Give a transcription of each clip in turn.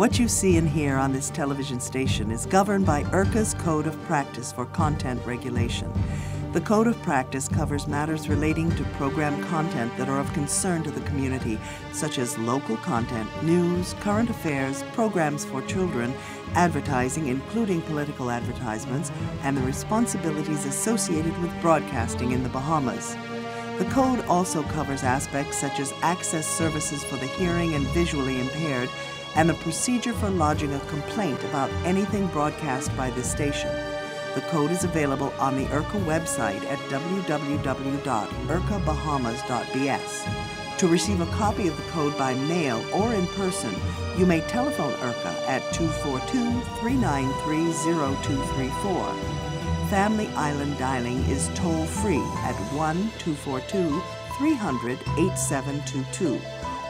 What you see and hear on this television station is governed by IRCA's Code of Practice for Content Regulation. The Code of Practice covers matters relating to program content that are of concern to the community, such as local content, news, current affairs, programs for children, advertising, including political advertisements, and the responsibilities associated with broadcasting in the Bahamas. The Code also covers aspects such as access services for the hearing and visually impaired, and the procedure for lodging a complaint about anything broadcast by this station. The code is available on the IRCA website at www.ircabahamas.bs. To receive a copy of the code by mail or in person, you may telephone IRCA at 242-393-0234. Family Island dialing is toll-free at 1-242-300-8722.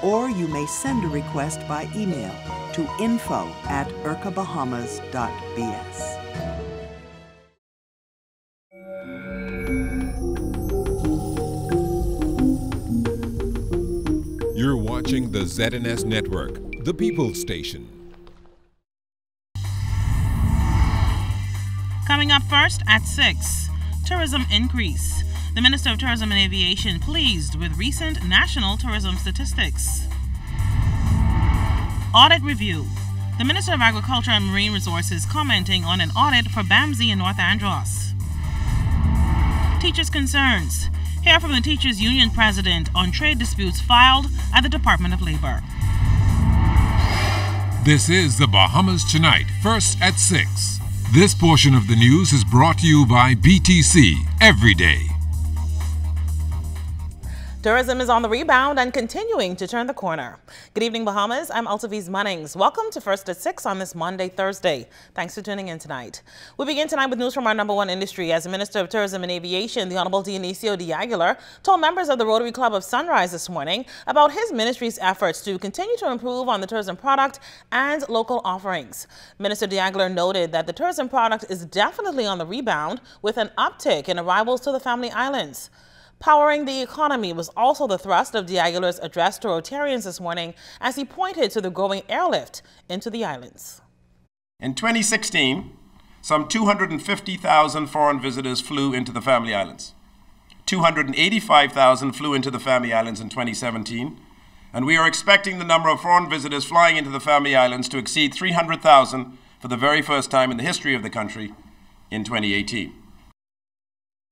Or you may send a request by email to info@ircabahamas.bs. You're watching the ZNS Network, the People's Station. Coming up first at 6, tourism increase. The Minister of Tourism and Aviation pleased with recent national tourism statistics. Audit review. The Minister of Agriculture and Marine Resources commenting on an audit for BAMSI in North Andros. Teachers' concerns. Hear from the Teachers Union President on trade disputes filed at the Department of Labor. This is the Bahamas Tonight, first at 6. This portion of the news is brought to you by BTC Every Day. Tourism is on the rebound and continuing to turn the corner. Good evening, Bahamas. I'm Altaviz Munnings. Welcome to First at 6 on this Monday, Thursday. Thanks for tuning in tonight. We begin tonight with news from our #1 industry as the Minister of Tourism and Aviation, the Honorable Dionisio de Aguilar, told members of the Rotary Club of Sunrise this morning about his ministry's efforts to continue to improve on the tourism product and local offerings. Minister de Aguilar noted that the tourism product is definitely on the rebound with an uptick in arrivals to the Family Islands. Powering the economy was also the thrust of de Aguilar's address to Rotarians this morning as he pointed to the growing airlift into the islands. In 2016, some 250,000 foreign visitors flew into the Family Islands. 285,000 flew into the Family Islands in 2017, and we are expecting the number of foreign visitors flying into the Family Islands to exceed 300,000 for the very first time in the history of the country in 2018.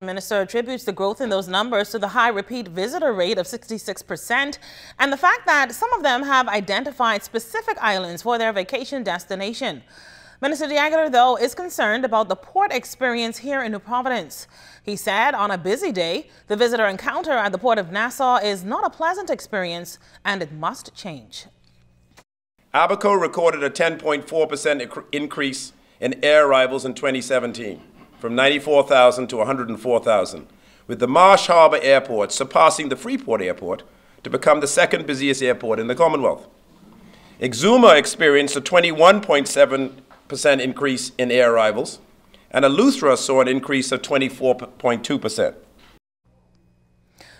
The minister attributes the growth in those numbers to the high repeat visitor rate of 66% and the fact that some of them have identified specific islands for their vacation destination. Minister de Aguilar, though, is concerned about the port experience here in New Providence. He said on a busy day, the visitor encounter at the Port of Nassau is not a pleasant experience and it must change. Abaco recorded a 10.4% increase in air arrivals in 2017. From 94,000 to 104,000, with the Marsh Harbour Airport surpassing the Freeport Airport to become the second busiest airport in the Commonwealth. Exuma experienced a 21.7% increase in air arrivals, and Eleuthera saw an increase of 24.2%.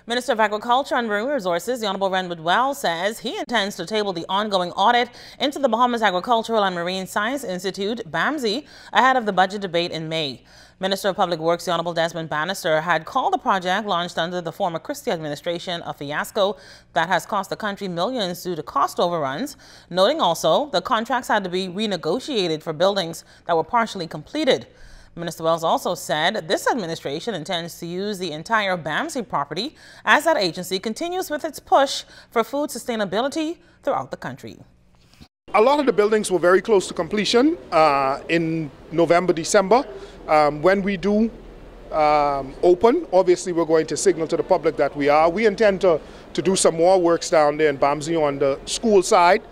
Minister of Agriculture and Marine Resources, the Honorable Renwood Wells, says he intends to table the ongoing audit into the Bahamas Agricultural and Marine Science Institute, BAMSI, ahead of the budget debate in May. Minister of Public Works, the Honorable Desmond Bannister, had called the project launched under the former Christie administration a fiasco that has cost the country millions due to cost overruns, noting also the contracts had to be renegotiated for buildings that were partially completed. Minister Wells also said this administration intends to use the entire BAMSI property as that agency continues with its push for food sustainability throughout the country. A lot of the buildings were very close to completion in November, December. When we do open, obviously we're going to signal to the public that we are. We intend to do some more works down there in BAMSI on the school side.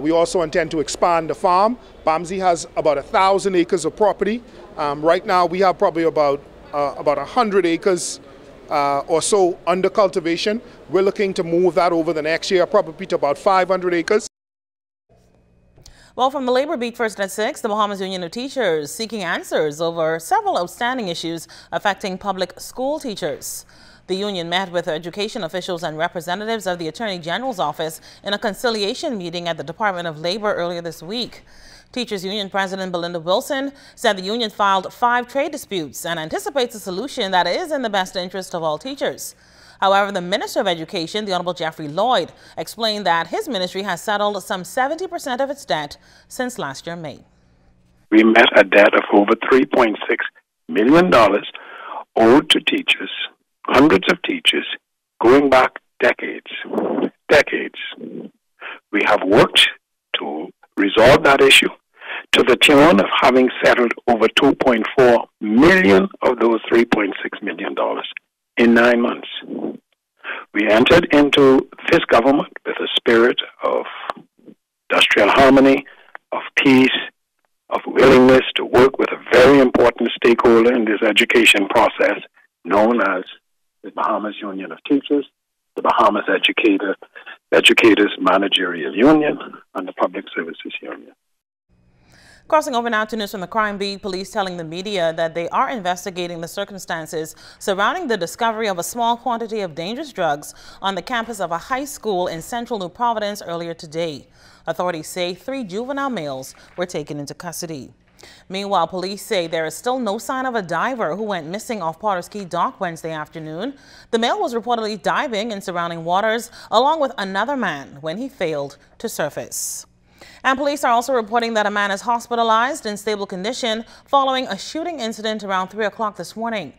We also intend to expand the farm. BAMSI has about 1,000 acres of property. Right now we have probably about 100 acres or so under cultivation. We're looking to move that over the next year, probably to about 500 acres. Well, from the Labor Beat first at 6, the Bahamas Union of Teachers seeking answers over several outstanding issues affecting public school teachers. The union met with education officials and representatives of the Attorney General's office in a conciliation meeting at the Department of Labor earlier this week. Teachers Union President Belinda Wilson said the union filed 5 trade disputes and anticipates a solution that is in the best interest of all teachers. However, the Minister of Education, the Honorable Jeffrey Lloyd, explained that his ministry has settled some 70% of its debt since last year May. We met a debt of over $3.6 million owed to teachers, hundreds of teachers, going back decades. We have worked to resolve that issue to the tune of having settled over $2.4 million of those $3.6 million in 9 months. We entered into this government with a spirit of industrial harmony, of peace, of willingness to work with a very important stakeholder in this education process known as the Bahamas Union of Teachers, the Bahamas Educators Managerial Union, and the Public Services Union. Crossing over now to news from the crime beat, police telling the media that they are investigating the circumstances surrounding the discovery of a small quantity of dangerous drugs on the campus of a high school in central New Providence earlier today. Authorities say 3 juvenile males were taken into custody. Meanwhile, police say there is still no sign of a diver who went missing off Potter's Key Dock Wednesday afternoon. The male was reportedly diving in surrounding waters along with another man when he failed to surface. And police are also reporting that a man is hospitalized in stable condition following a shooting incident around 3 o'clock this morning.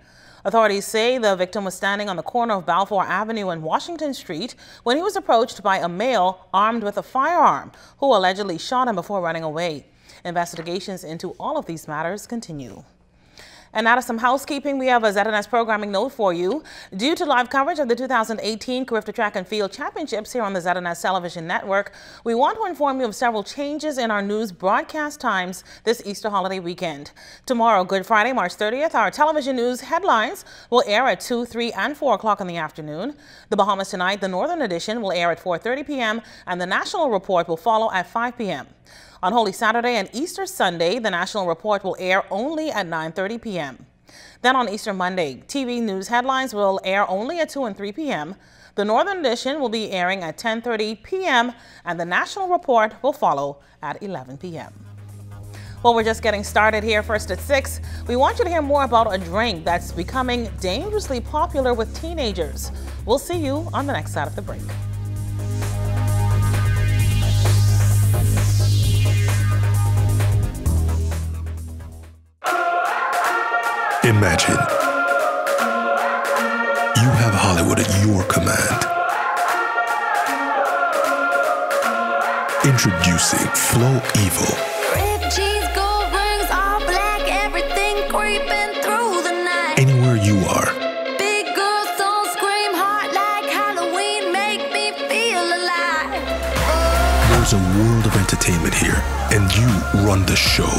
Authorities say the victim was standing on the corner of Balfour Avenue and Washington Street when he was approached by a male armed with a firearm who allegedly shot him before running away. Investigations into all of these matters continue. And now to some housekeeping. We have a ZNS programming note for you. Due to live coverage of the 2018 CARIFTA Track and Field Championships here on the ZNS Television Network, we want to inform you of several changes in our news broadcast times this Easter holiday weekend. Tomorrow, Good Friday, March 30th, our television news headlines will air at 2, 3, and 4 o'clock in the afternoon. The Bahamas Tonight, the Northern Edition, will air at 4:30 p.m. and the National Report will follow at 5 p.m. On Holy Saturday and Easter Sunday, the National Report will air only at 9:30 p.m. Then on Easter Monday, TV news headlines will air only at 2 and 3 p.m. The Northern Edition will be airing at 10:30 p.m. and the National Report will follow at 11 p.m. Well, we're just getting started here. First at 6, we want you to hear more about a drink that's becoming dangerously popular with teenagers. We'll see you on the next side of the break. Imagine you have Hollywood at your command. Introducing Flow Evil. Red cheese, gold rings, all black, everything creeping through the night. Anywhere you are. Big girls don't scream hard like Halloween, make me feel alive. There's a world of entertainment here, and you run the show.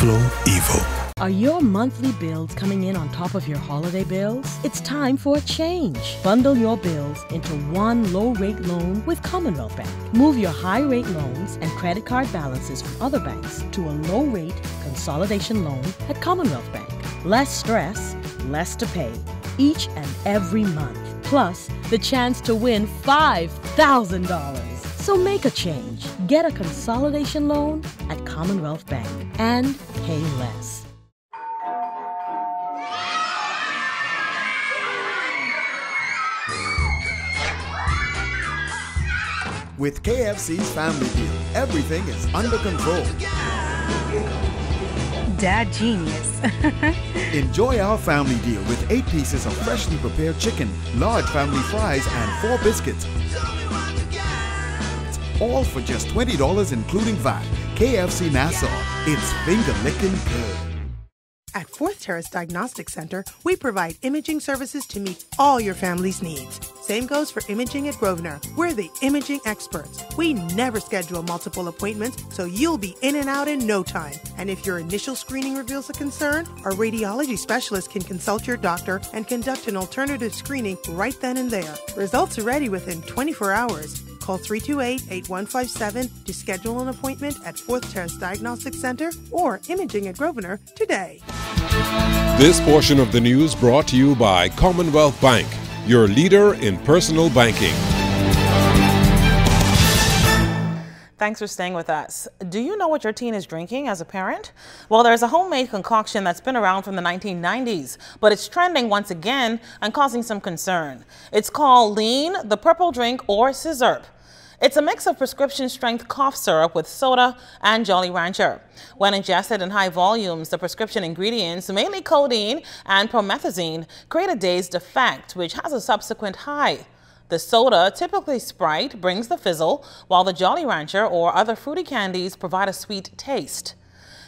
Flow Evil. Are your monthly bills coming in on top of your holiday bills? It's time for a change. Bundle your bills into one low-rate loan with Commonwealth Bank. Move your high-rate loans and credit card balances from other banks to a low-rate consolidation loan at Commonwealth Bank. Less stress, less to pay, each and every month. Plus, the chance to win $5,000. So make a change. Get a consolidation loan at Commonwealth Bank and pay less. With KFC's Family Deal, everything is under control. Dad genius. Enjoy our family deal with 8 pieces of freshly prepared chicken, large family fries, and 4 biscuits. All for just $20 including VAT. KFC Nassau, it's finger-licking good. At Fourth Terrace Diagnostic Center, we provide imaging services to meet all your family's needs. Same goes for imaging at Grosvenor. We're the imaging experts. We never schedule multiple appointments, so you'll be in and out in no time. And if your initial screening reveals a concern, our radiology specialist can consult your doctor and conduct an alternative screening right then and there. Results are ready within 24 hours. Call 328-8157 to schedule an appointment at Fourth Terrace Diagnostic Center or Imaging at Grosvenor today. This portion of the news brought to you by Commonwealth Bank. your leader in personal banking. Thanks for staying with us. Do you know what your teen is drinking as a parent? Well, there's a homemade concoction that's been around from the 1990s, but it's trending once again and causing some concern. It's called Lean, the Purple Drink, or Sizzurp. It's a mix of prescription-strength cough syrup with soda and Jolly Rancher. When ingested in high volumes, the prescription ingredients, mainly codeine and promethazine, create a dazed effect, which has a subsequent high. The soda, typically Sprite, brings the fizzle, while the Jolly Rancher or other fruity candies provide a sweet taste.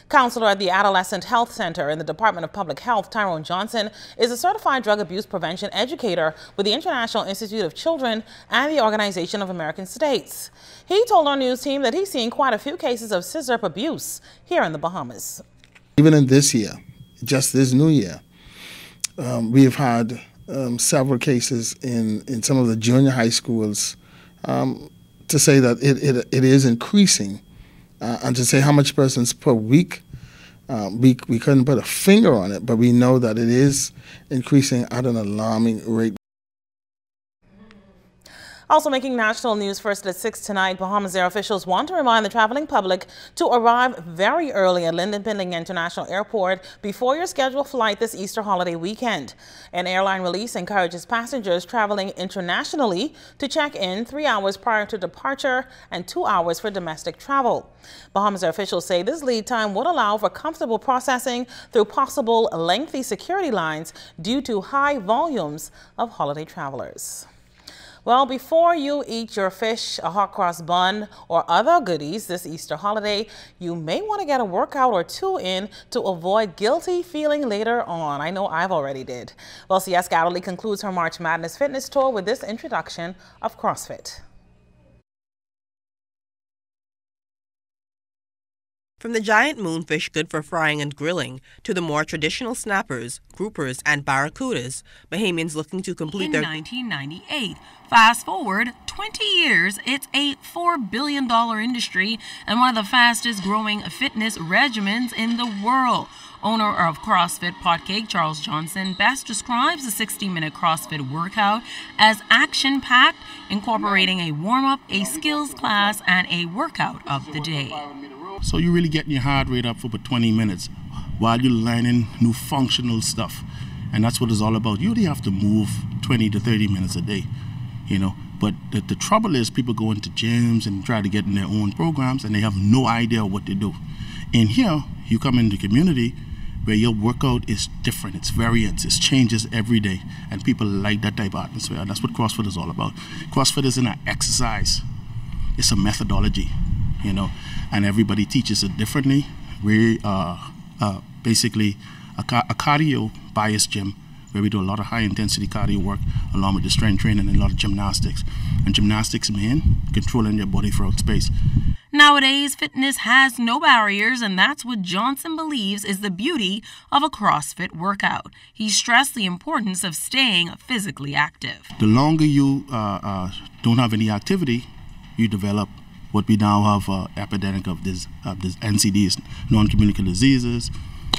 Counselor at the Adolescent Health Center in the Department of Public Health, Tyrone Johnson, is a certified drug abuse prevention educator with the International Institute of Children and the Organization of American States. He told our news team that he's seen quite a few cases of Sizzurp abuse here in the Bahamas. Even in this year, just this new year, we have had several cases in some of the junior high schools to say that it is increasing. And to say how much persons per week, we couldn't put a finger on it, but we know that it is increasing at an alarming rate. Also making national news first at 6 tonight, Bahamas Air officials want to remind the traveling public to arrive very early at Lyndon Pindling International Airport before your scheduled flight this Easter holiday weekend. An airline release encourages passengers traveling internationally to check in 3 hours prior to departure and 2 hours for domestic travel. Bahamas Air officials say this lead time would allow for comfortable processing through possible lengthy security lines due to high volumes of holiday travelers. Well, before you eat your fish, a hot cross bun, or other goodies this Easter holiday, you may want to get a workout or two in to avoid guilty feeling later on. I know I've already did. Well, CS Galloway concludes her March Madness fitness tour with this introduction of CrossFit. From the giant moonfish good for frying and grilling to the more traditional snappers, groupers, and barracudas, Bahamians looking to complete their... In 1998, fast forward 20 years, it's a $4 billion industry and one of the fastest growing fitness regimens in the world. Owner of CrossFit Potcake, Charles Johnson, best describes the 60-minute CrossFit workout as action-packed, incorporating a warm-up, a skills class, and a workout of the day. So you're really getting your heart rate up for about 20 minutes while you're learning new functional stuff. And that's what it's all about. You only have to move 20 to 30 minutes a day, you know. But the trouble is people go into gyms and try to get in their own programs and they have no idea what to do. In here, you come in the community where your workout is different. It's variance. It changes every day. And people like that type of atmosphere. And that's what CrossFit is all about. CrossFit isn't an exercise. It's a methodology, you know. And everybody teaches it differently. We are basically a cardio biased gym where we do a lot of high intensity cardio work along with the strength training and a lot of gymnastics. And gymnastics mean controlling your body throughout space. Nowadays, fitness has no barriers, and that's what Johnson believes is the beauty of a CrossFit workout. He stressed the importance of staying physically active. The longer you don't have any activity, you develop what we now have epidemic of this NCDs, non-communicable diseases,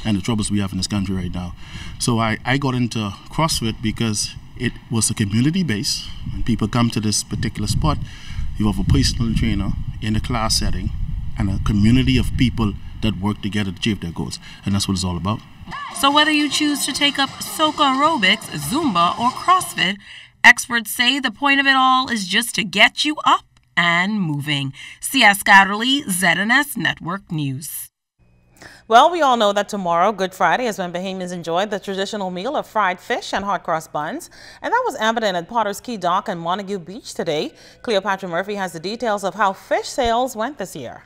and the troubles we have in this country right now. So I got into CrossFit because it was a community base. When people come to this particular spot, you have a personal trainer in a class setting and a community of people that work together to achieve their goals. And that's what it's all about. So whether you choose to take up soca aerobics, Zumba, or CrossFit, experts say the point of it all is just to get you up and moving. CS Scatterly, ZNS Network News. Well, we all know that tomorrow, Good Friday, is when Bahamians enjoy the traditional meal of fried fish and hot cross buns. And that was evident at Potter's Key Dock and Montague Beach today. Cleopatra Murphy has the details of how fish sales went this year.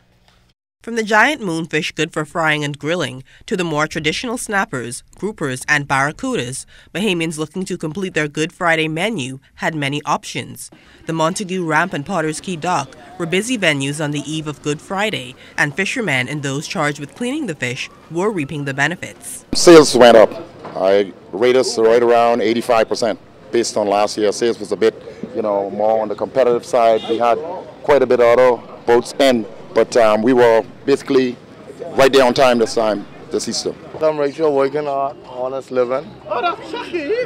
From the giant moonfish good for frying and grilling to the more traditional snappers, groupers, and barracudas, Bahamians looking to complete their Good Friday menu had many options. The Montague Ramp and Potter's Key Dock were busy venues on the eve of Good Friday, and fishermen and those charged with cleaning the fish were reaping the benefits. Sales went up. I rate us right around 85%. Based on last year, sales was a bit, more on the competitive side. We had quite a bit of other boats in. But we were basically right there on time this Easter. I'm right here working hard, honest living,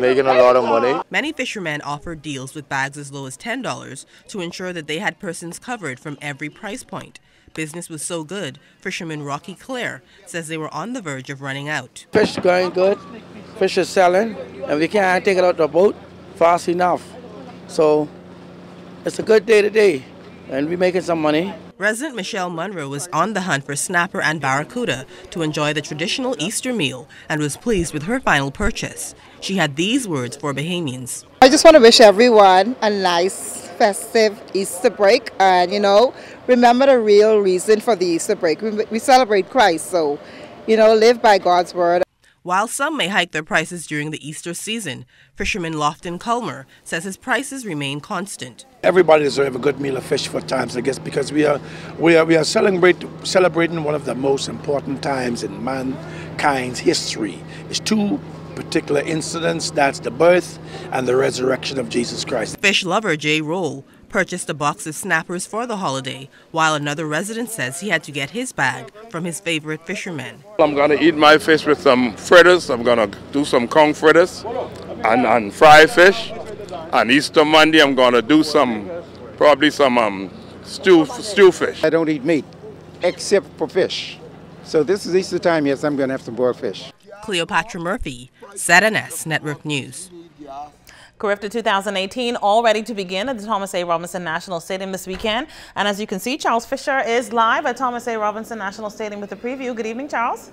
making a lot of money. Many fishermen offered deals with bags as low as $10 to ensure that they had persons covered from every price point. Business was so good, fisherman Rocky Clare says they were on the verge of running out. Fish going good, fish is selling, and we can't take it out the boat fast enough. So it's a good day today, and we're making some money. Resident Michelle Munro was on the hunt for snapper and barracuda to enjoy the traditional Easter meal and was pleased with her final purchase. She had these words for Bahamians. I just want to wish everyone a nice, festive Easter break and, remember the real reason for the Easter break. We celebrate Christ, so, live by God's word. While some may hike their prices during the Easter season, fisherman Lofton Culmer says his prices remain constant. Everybody deserves a good meal of fish for times, I guess, because we are celebrating one of the most important times in mankind's history. It's two particular incidents, that's the birth and the resurrection of Jesus Christ. Fish lover Jay Roll purchased a box of snappers for the holiday, while another resident says he had to get his bag from his favorite fishermen. I'm going to eat my fish with some fritters. I'm going to do some conch fritters and fry fish. On Easter Monday, I'm going to do probably some stew fish. I don't eat meat, except for fish. So this is Easter time, yes, I'm going to have some boiled fish. Cleopatra Murphy, ZNS Network News. CARIFTA 2018 all ready to begin at the Thomas A. Robinson National Stadium this weekend. And as you can see, Charles Fisher is live at Thomas A. Robinson National Stadium with a preview. Good evening, Charles.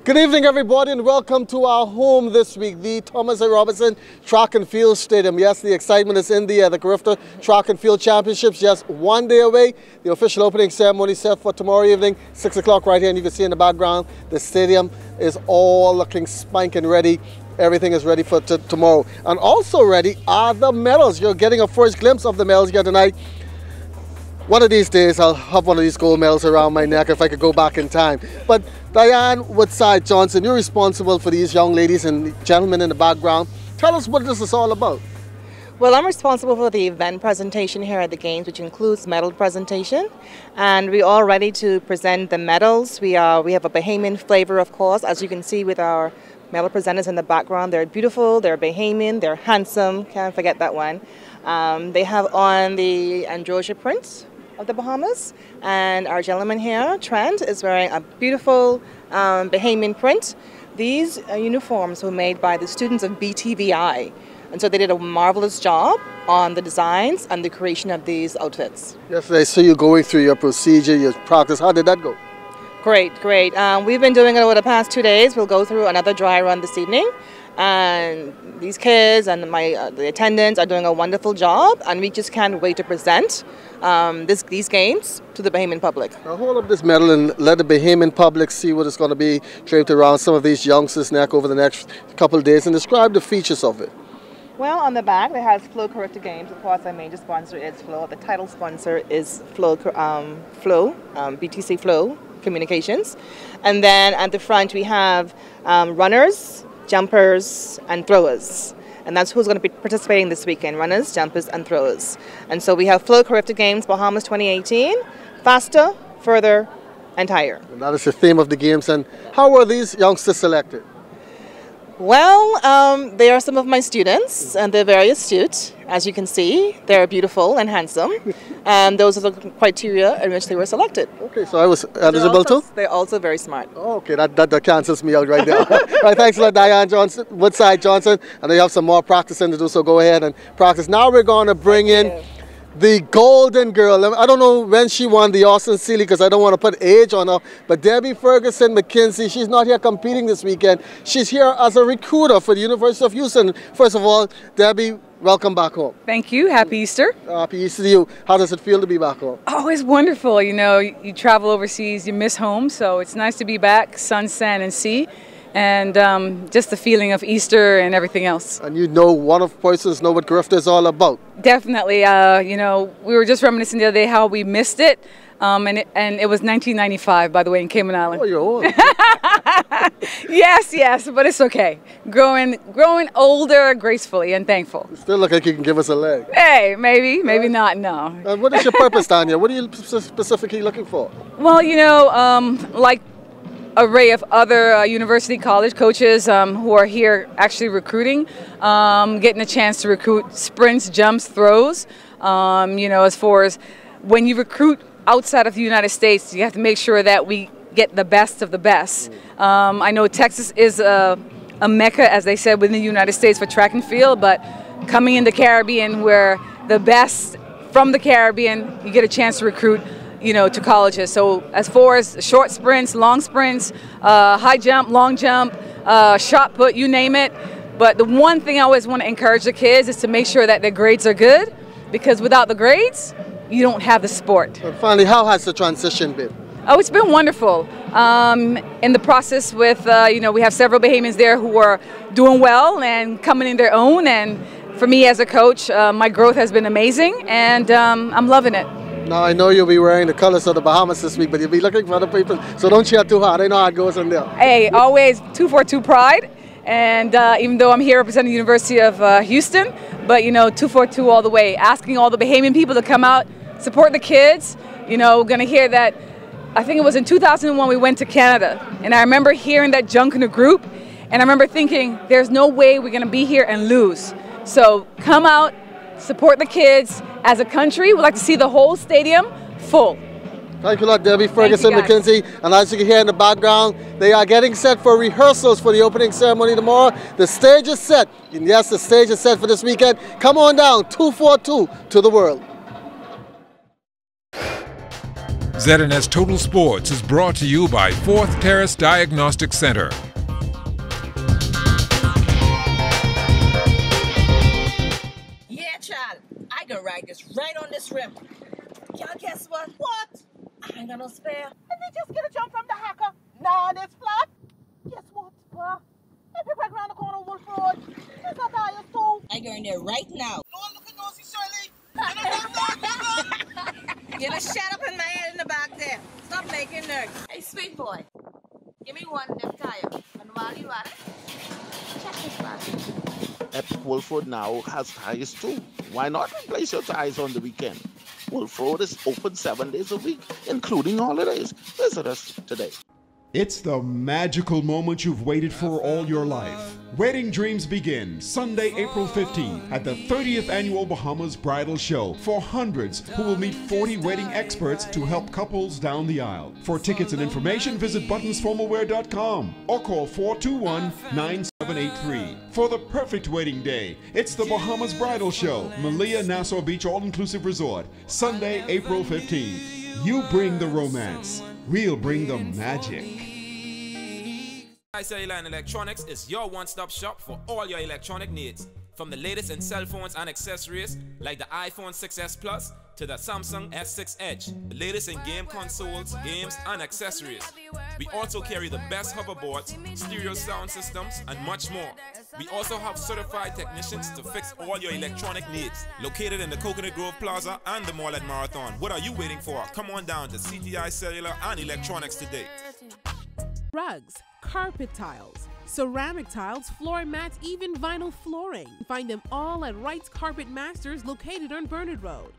Good evening, everybody, and welcome to our home this week, the Thomas A. Robinson Track and Field Stadium. Yes, the excitement is in the air. The CARIFTA Track and Field Championships just one day away. The official opening ceremony set for tomorrow evening, 6 o'clock right here, and you can see in the background, the stadium is all looking spanking ready. Everything is ready for tomorrow. And also ready are the medals. You're getting a first glimpse of the medals here tonight. One of these days, I'll have one of these gold medals around my neck if I could go back in time. But Diane Woodside Johnson, you're responsible for these young ladies and gentlemen in the background. Tell us what this is all about. Well, I'm responsible for the event presentation here at the Games, which includes medal presentation. And we're all ready to present the medals. We have a Bahamian flavor, of course, as you can see with our medal presenters in the background. They're beautiful, they're Bahamian, they're handsome, can't forget that one. They have on the Androsia print of the Bahamas, and our gentleman here, Trent, is wearing a beautiful Bahamian print. These uniforms were made by the students of BTVI, and so they did a marvelous job on the designs and the creation of these outfits. Yes, I see you going through your procedure, your practice. How did that go? Great. We've been doing it over the past 2 days. We'll go through another dry run this evening. And these kids and the attendants are doing a wonderful job, and we just can't wait to present these games to the Bahamian public. Now hold up this medal and let the Bahamian public see what it's going to be draped around some of these youngsters' neck over the next couple of days, and describe the features of it. Well, on the back, it has Flow CARIFTA Games. Of course, our major sponsor is Flow. The title sponsor is BTC Flow Communications. And then at the front, we have runners, jumpers, and throwers. And that's who's going to be participating this weekend, runners, jumpers, and throwers. And so we have Flow CARIFTA Games Bahamas 2018, faster, further, and higher. And that is the theme of the games. And how were these youngsters selected? Well, they are some of my students, and they're very astute. As you can see, they're beautiful and handsome, and those are the criteria in which they were selected. Okay, so I was eligible too? They're also very smart. Oh, okay, that cancels me out right there. Right, thanks a lot, Diane Johnson, Woodside Johnson, and you have some more practicing to do, so go ahead and practice. Now we're going to bring in the golden girl. I don't know when she won the Austin Sealy because I don't want to put age on her, but Debbie Ferguson McKinsey, she's not here competing this weekend. She's here as a recruiter for the University of Houston. First of all, Debbie, welcome back home. Thank you. Happy Easter. Happy Easter to you. How does it feel to be back home? Oh, it's wonderful. You know, you travel overseas, you miss home, so it's nice to be back, sun, sand, and sea. And just the feeling of Easter and everything else. And you know, one of persons know what CARIFTA is all about. Definitely. You know, we were just reminiscing the other day how we missed it. And it was 1995, by the way, in Cayman Island. Oh, you're old. Yes, but it's okay. Growing older gracefully and thankful. You still look like you can give us a leg. Hey, maybe not, no. What is your purpose, Tanya? What are you specifically looking for? Well, you know, like array of other university college coaches who are here actually recruiting, getting a chance to recruit sprints, jumps, throws. As far as when you recruit outside of the United States, you have to make sure that we get the best of the best. I know Texas is a mecca, as they said, within the United States for track and field, but coming in the Caribbean where the best from the Caribbean, you get a chance to recruit to colleges. So as far as short sprints, long sprints, high jump, long jump, shot put, you name it. But the one thing I always want to encourage the kids is to make sure that their grades are good, because without the grades, you don't have the sport. But finally, how has the transition been? Oh, it's been wonderful. In the process with, we have several Bahamians there who are doing well and coming in their own. And for me as a coach, my growth has been amazing, and I'm loving it. Now, I know you'll be wearing the colors of the Bahamas this week, but you'll be looking for other people, so don't cheer too hard. I know how it goes in there. Hey, always 242 pride, and even though I'm here representing the University of Houston, but 242 all the way, asking all the Bahamian people to come out, support the kids. We're going to hear that, I think it was in 2001 we went to Canada, and I remember hearing that junk in the group, and I remember thinking, there's no way we're going to be here and lose. So come out, support the kids. As a country, we'd like to see the whole stadium full. Thank you a lot, Debbie Ferguson McKenzie. And as you can hear in the background, they are getting set for rehearsals for the opening ceremony tomorrow. The stage is set. And yes, the stage is set for this weekend. Come on down, 242 to the world. ZNS Total Sports is brought to you by 4th Terrace Diagnostic Center. I can ride this right on this rim. Y'all guess what? What? I ain't got no spare. Let me just get a jump from the hacker. Nah, this flat. Guess what? Let me back around the corner of Wolf Road. There's a tire too. I go in there right now. No one look at nosy, Shirley. You just shut up in my head in the back there. Stop making nerves. Hey, sweet boy. Give me one of them tire. And while you at it, check this back. Epic Wolf Road now has tires too. Why not replace your tires on the weekend? Wolf Road is open 7 days a week, including holidays. Visit us today. It's the magical moment you've waited for all your life. Wedding dreams begin Sunday, April 15th at the 30th Annual Bahamas Bridal Show for hundreds who will meet 40 wedding experts to help couples down the aisle. For tickets and information, visit buttonsformalwear.com or call 421-9783. For the perfect wedding day, it's the Bahamas Bridal Show, Malia Nassau Beach All-Inclusive Resort, Sunday, April 15th. You bring the romance. We'll bring the magic. Cellular and Electronics is your one-stop shop for all your electronic needs. From the latest in cell phones and accessories like the iPhone 6s Plus to the Samsung S6 Edge, the latest in game consoles, games, and accessories. We also carry the best hoverboards, stereo sound systems, and much more. We also have certified technicians to fix all your electronic needs. Located in the Coconut Grove Plaza and the Mall at Marathon. What are you waiting for? Come on down to CTI Cellular and Electronics today. Rugs, carpet tiles, ceramic tiles, floor mats, even vinyl flooring. Find them all at Wright's Carpet Masters located on Bernard Road.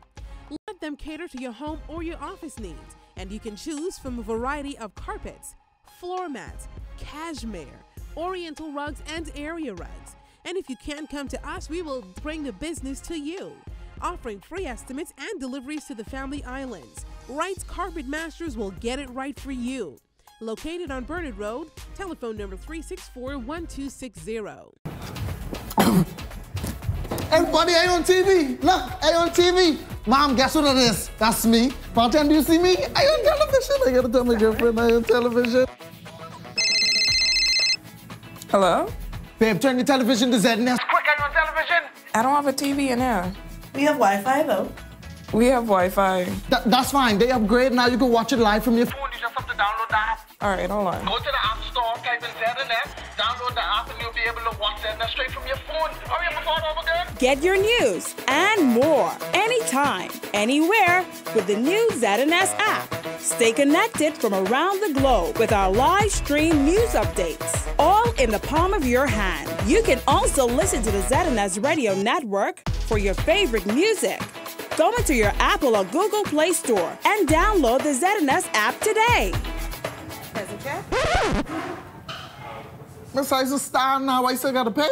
Let them cater to your home or your office needs, and you can choose from a variety of carpets, floor mats, cashmere, oriental rugs, and area rugs. And if you can't come to us, we will bring the business to you, offering free estimates and deliveries to the family islands. Wright's Carpet Masters will get it right for you. Located on Bernard Road, telephone number 364-1260. Everybody, I on TV. Look, I on TV. Mom, guess what it is? That's me. Bartender, do you see me? I on television. I gotta tell my girlfriend I on television. Hello? Babe, turn your television to ZNS. Quick, I'm on television. I don't have a TV in here. We have Wi-Fi though. We have Wi-Fi. That's fine. They upgrade now. You can watch it live from your phone. You just have to download the app. All right, hold on. Go to the App Store, type in ZNS, download the app, and you'll be able to watch ZNS straight from your phone. Hurry up and start over again. Get your news and more anytime, anywhere with the new ZNS app. Stay connected from around the globe with our live stream news updates, all in the palm of your hand. You can also listen to the ZNS Radio Network for your favorite music. Go into your Apple or Google Play Store and download the ZNS app today. Here's a check. Miss, I just stand now. I still gotta pay.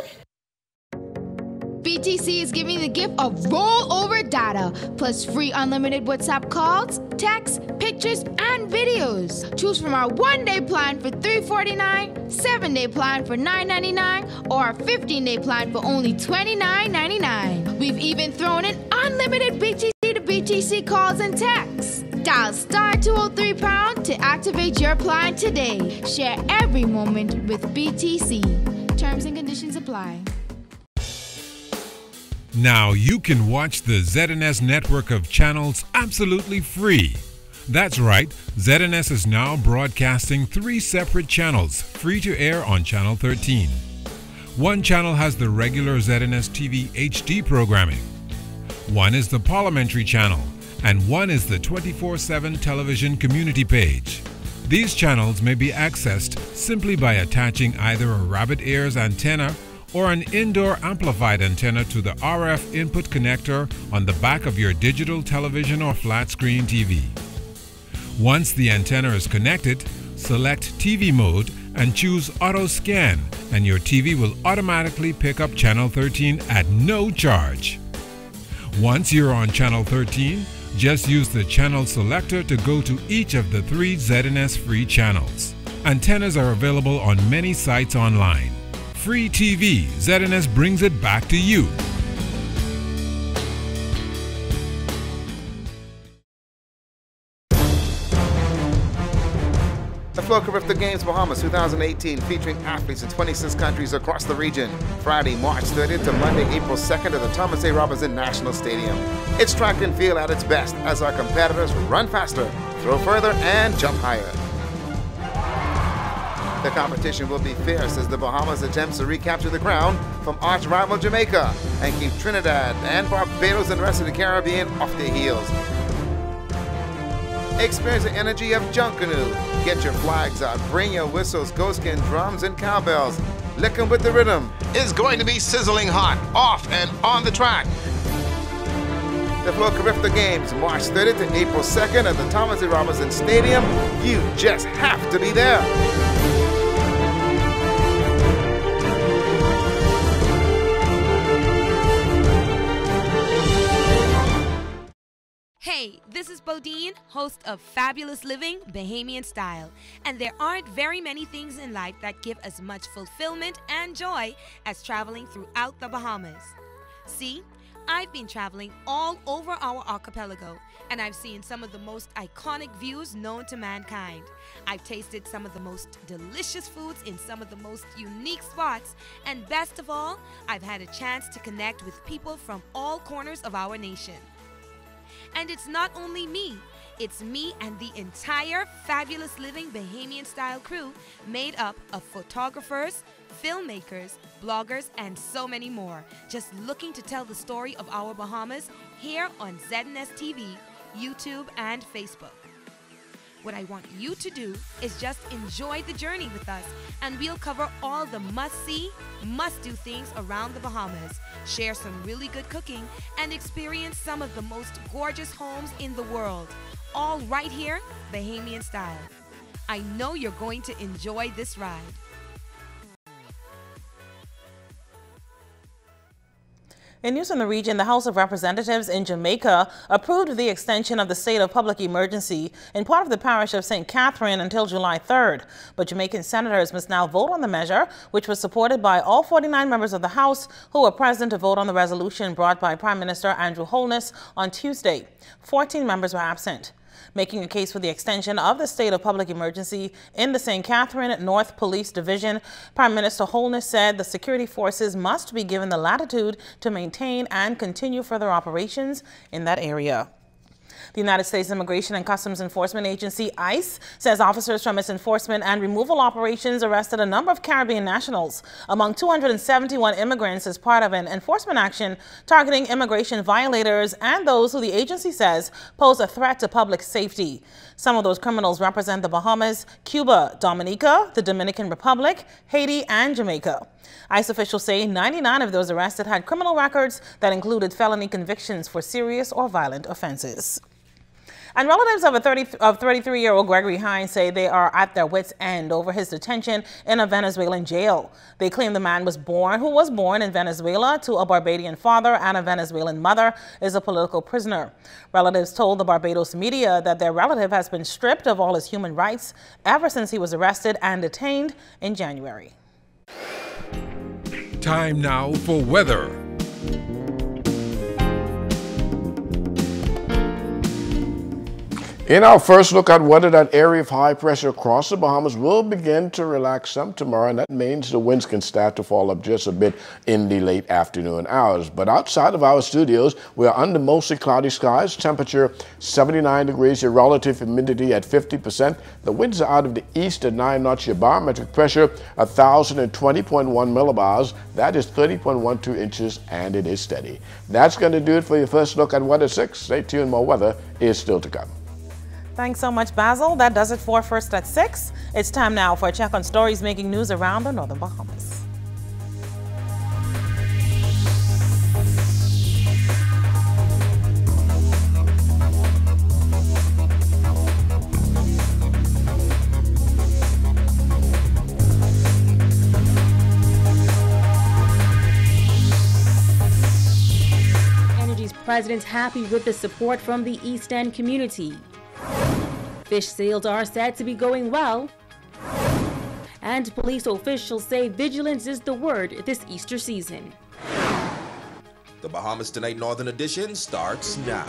BTC is giving the gift of rollover data, plus free unlimited WhatsApp calls, texts, pictures, and videos. Choose from our 1-day plan for $349, 7-day plan for $999, or our 15-day plan for only $29.99. We've even thrown in unlimited BTC to BTC calls and texts. Dial *203# to activate your plan today. Share every moment with BTC. Terms and conditions apply. Now you can watch the ZNS network of channels absolutely free. That's right, ZNS is now broadcasting 3 separate channels free to air on Channel 13. One channel has the regular ZNS TV HD programming. One is the Parliamentary channel, and one is the 24/7 television community page. These channels may be accessed simply by attaching either a rabbit ears antenna or an indoor amplified antenna to the RF input connector on the back of your digital television or flat screen TV. Once the antenna is connected, select TV mode and choose Auto Scan, and your TV will automatically pick up Channel 13 at no charge. Once you're on Channel 13, just use the channel selector to go to each of the 3 ZNS free channels. Antennas are available on many sites online. Free TV, ZNS brings it back to you. The CARIFTA Games Bahamas 2018, featuring athletes in 26 countries across the region. Friday, March 30th to Monday, April 2nd at the Thomas A. Robinson National Stadium. It's track and field at its best as our competitors run faster, throw further, and jump higher. The competition will be fierce as the Bahamas attempts to recapture the crown from arch rival Jamaica and keep Trinidad and Barbados and the rest of the Caribbean off their heels. Experience the energy of Junkanoo. Get your flags out, bring your whistles, goatskin, drums, and cowbells. Lick 'em with the rhythm. It's going to be sizzling hot, off and on the track. The CARIFTA Games, March 30th to April 2nd at the Thomas A. Robinson Stadium. You just have to be there. Hey, this is Bodine, host of Fabulous Living, Bahamian Style, and there aren't very many things in life that give as much fulfillment and joy as traveling throughout the Bahamas. See, I've been traveling all over our archipelago, and I've seen some of the most iconic views known to mankind. I've tasted some of the most delicious foods in some of the most unique spots, and best of all, I've had a chance to connect with people from all corners of our nation. And it's not only me, it's me and the entire Fabulous Living Bahamian Style crew made up of photographers, filmmakers, bloggers, and so many more, just looking to tell the story of our Bahamas here on ZNS TV, YouTube, and Facebook. What I want you to do is just enjoy the journey with us, and we'll cover all the must-see, must-do things around the Bahamas, share some really good cooking, and experience some of the most gorgeous homes in the world, all right here, Bahamian Style. I know you're going to enjoy this ride. In news in the region, the House of Representatives in Jamaica approved the extension of the state of public emergency in part of the parish of St. Catherine until July 3rd. But Jamaican senators must now vote on the measure, which was supported by all 49 members of the House who were present to vote on the resolution brought by Prime Minister Andrew Holness on Tuesday. 14 members were absent. Making a case for the extension of the state of public emergency in the St. Catherine North Police Division, Prime Minister Holness said the security forces must be given the latitude to maintain and continue further operations in that area. The United States Immigration and Customs Enforcement Agency, ICE, says officers from its enforcement and removal operations arrested a number of Caribbean nationals among 271 immigrants as part of an enforcement action targeting immigration violators and those who the agency says pose a threat to public safety. Some of those criminals represent the Bahamas, Cuba, Dominica, the Dominican Republic, Haiti, and Jamaica. ICE officials say 99 of those arrested had criminal records that included felony convictions for serious or violent offenses. And relatives of 33-year-old Gregory Hines say they are at their wits' end over his detention in a Venezuelan jail. They claim the man who was born in Venezuela to a Barbadian father and a Venezuelan mother is a political prisoner. Relatives told the Barbados media that their relative has been stripped of all his human rights ever since he was arrested and detained in January. Time now for weather. In our first look at weather, that area of high pressure across the Bahamas will begin to relax some tomorrow, and that means the winds can start to fall up just a bit in the late afternoon hours. But outside of our studios, we are under mostly cloudy skies, temperature 79 degrees, your relative humidity at 50%. The winds are out of the east at 9 knots, your barometric pressure 1,020.1 millibars. That is 30.12 inches, and it is steady. That's going to do it for your first look at Weather 6. Stay tuned, more weather is still to come. Thanks so much, Basil. That does it for First at 6. It's time now for a check on stories making news around the Northern Bahamas. Energy's president's happy with the support from the East End community. Fish sales are said to be going well. And police officials say vigilance is the word this Easter season. The Bahamas Tonight Northern Edition starts now.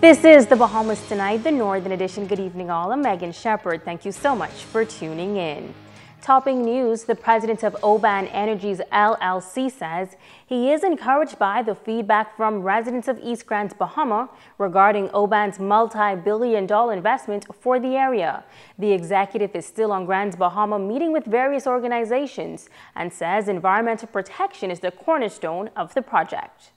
This is the Bahamas Tonight, the Northern Edition. Good evening all. I'm Megan Shepard. Thank you so much for tuning in. Topping news, the president of Oban Energies LLC says he is encouraged by the feedback from residents of East Grants, Bahama regarding Oban's multi-billion-dollar investment for the area. The executive is still on Grants, Bahama, meeting with various organizations and says environmental protection is the cornerstone of the project.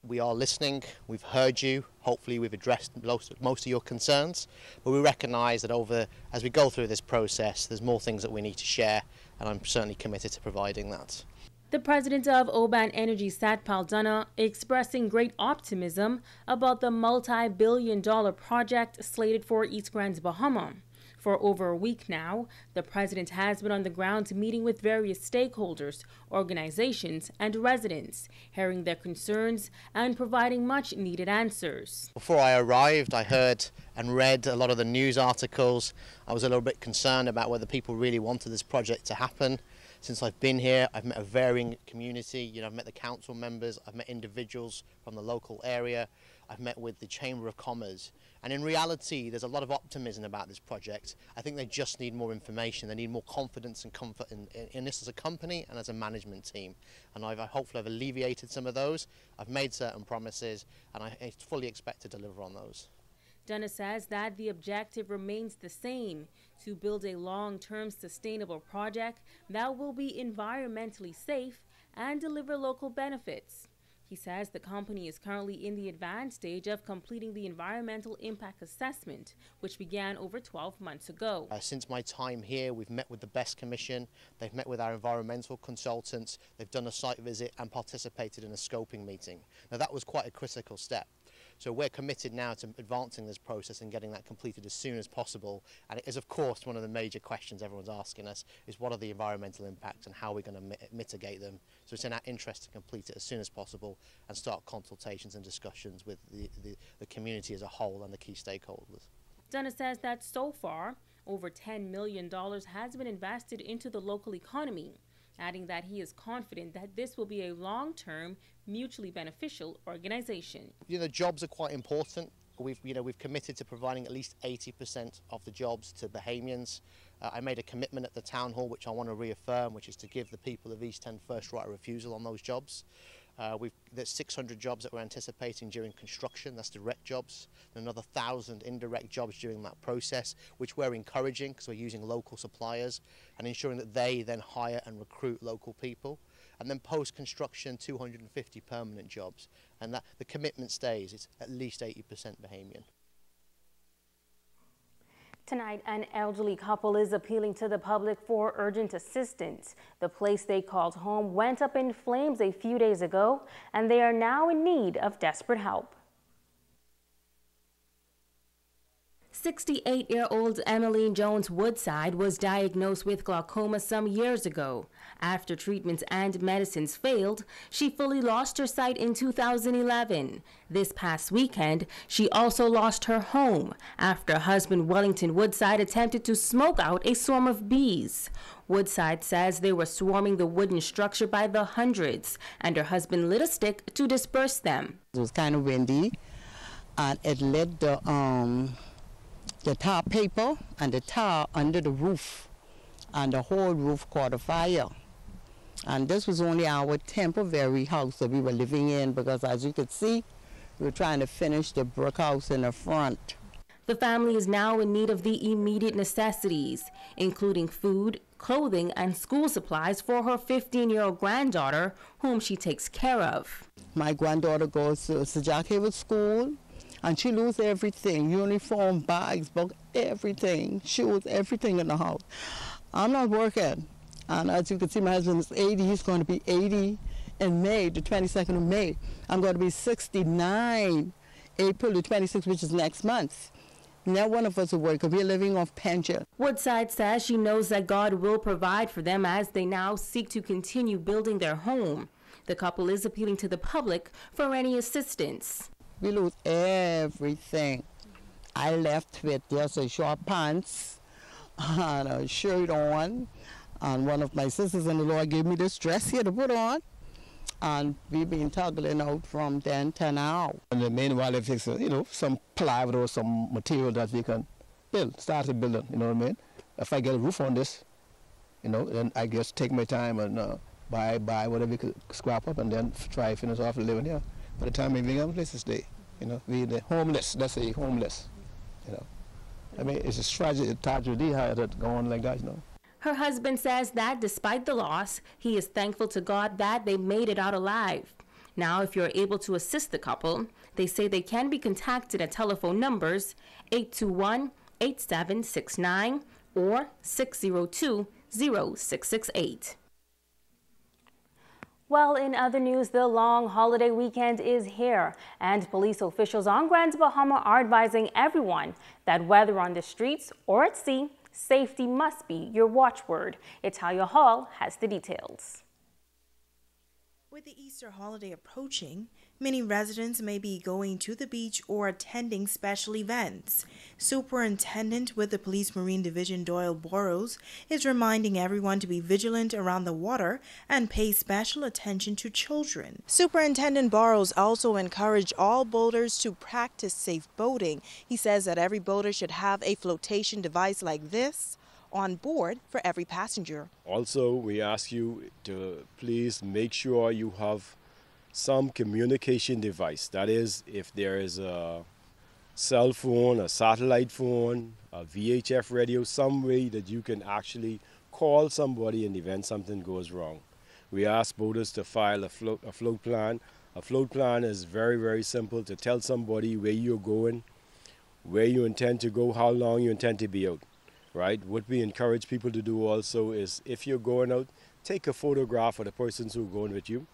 We are listening, we've heard you, hopefully we've addressed most of your concerns, but we recognise that as we go through this process, there's more things that we need to share, and I'm certainly committed to providing that. The president of Oban Energy, Satpal Dana, expressing great optimism about the multi-billion-dollar project slated for East Grants, Bahama. For over a week now, the president has been on the ground meeting with various stakeholders, organizations, and residents, hearing their concerns and providing much needed answers. Before I arrived, I heard and read a lot of the news articles. I was a little bit concerned about whether people really wanted this project to happen. Since I've been here, I've met a varying community. I've met the council members, I've met individuals from the local area, I've met with the Chamber of Commerce. And in reality, there's a lot of optimism about this project. I think they just need more information. They need more confidence and comfort in this as a company and as a management team. And hopefully I've alleviated some of those. I've made certain promises, and I fully expect to deliver on those. Dana says that the objective remains the same, to build a long-term sustainable project that will be environmentally safe and deliver local benefits. He says the company is currently in the advanced stage of completing the environmental impact assessment, which began over 12 months ago. Since my time here, we've met with the BEST Commission, they've met with our environmental consultants, they've done a site visit and participated in a scoping meeting. Now that was quite a critical step. So we're committed now to advancing this process and getting that completed as soon as possible. And it is, of course, one of the major questions everyone's asking us is what are the environmental impacts and how are we going to mitigate them. So it's in our interest to complete it as soon as possible and start consultations and discussions with the community as a whole and the key stakeholders. Dana says that so far, over $10 million has been invested into the local economy, adding that he is confident that this will be a long-term, mutually beneficial organization. Jobs are quite important. We've committed to providing at least 80% of the jobs to Bahamians. I made a commitment at the town hall, which I want to reaffirm, which is to give the people of East End first right of refusal on those jobs. There's 600 jobs that we're anticipating during construction, that's direct jobs, and another 1,000 indirect jobs during that process, which we're encouraging because we're using local suppliers and ensuring that they then hire and recruit local people. And then post-construction, 250 permanent jobs. And that the commitment stays, it's at least 80% Bahamian. Tonight, an elderly couple is appealing to the public for urgent assistance. The place they called home went up in flames a few days ago, and they are now in need of desperate help. 68-year-old Emmeline Jones Woodside was diagnosed with glaucoma some years ago. After treatments and medicines failed, she fully lost her sight in 2011. This past weekend, she also lost her home after husband Wellington Woodside attempted to smoke out a swarm of bees. Woodside says they were swarming the wooden structure by the hundreds, and her husband lit a stick to disperse them. It was kind of windy, and it lit the tar paper and the tar under the roof, and the whole roof caught a fire. And this was only our temporary house that we were living in, because as you could see, we were trying to finish the brick house in the front. The family is now in need of the immediate necessities, including food, clothing, and school supplies for her 15-year-old granddaughter, whom she takes care of. My granddaughter goes to Jack Hayward School, and she loses everything: uniform, bags, book, everything, shoes, everything in the house. I'm not working, and as you can see, my husband is 80. He's going to be 80 in May, the 22nd of May. I'm going to be 69 April the 26th, which is next month. Now one of us will work, because we're living off pension. Woodside says she knows that God will provide for them as they now seek to continue building their home. The couple is appealing to the public for any assistance. We lose everything. I left with just a short pants and a shirt on, and one of my sisters-in-law gave me this dress here to put on, and we've been toggling out from then to now. And the main while they fix, some plywood or some material that we can build, start to build it, you know what I mean? If I get a roof on this, then I just take my time and buy whatever we could scrap up, and then try to finish off living here. By the time we have a place to stay, we the homeless, let's say homeless, I mean, it's a tragedy how it go on like that, Her husband says that despite the loss, he is thankful to God that they made it out alive. Now, if you're able to assist the couple, they say they can be contacted at telephone numbers 821-8769 or 602-0668. Well, in other news, the long holiday weekend is here, and police officials on Grand Bahama are advising everyone that whether on the streets or at sea, safety must be your watchword. Italia Hall has the details. With the Easter holiday approaching, many residents may be going to the beach or attending special events. Superintendent with the Police Marine Division Doyle Burrows is reminding everyone to be vigilant around the water and pay special attention to children. Superintendent Burrows also encouraged all boaters to practice safe boating. He says that every boater should have a flotation device like this on board for every passenger. Also, we ask you to please make sure you have some communication device. That is, if there is a cell phone, a satellite phone, a VHF radio, some way that you can actually call somebody in the event something goes wrong. We ask boaters to file a float plan. A float plan is very, very simple: to tell somebody where you're going, where you intend to go, how long you intend to be out. Right? What we encourage people to do also is, if you're going out, take a photograph of the persons who are going with you.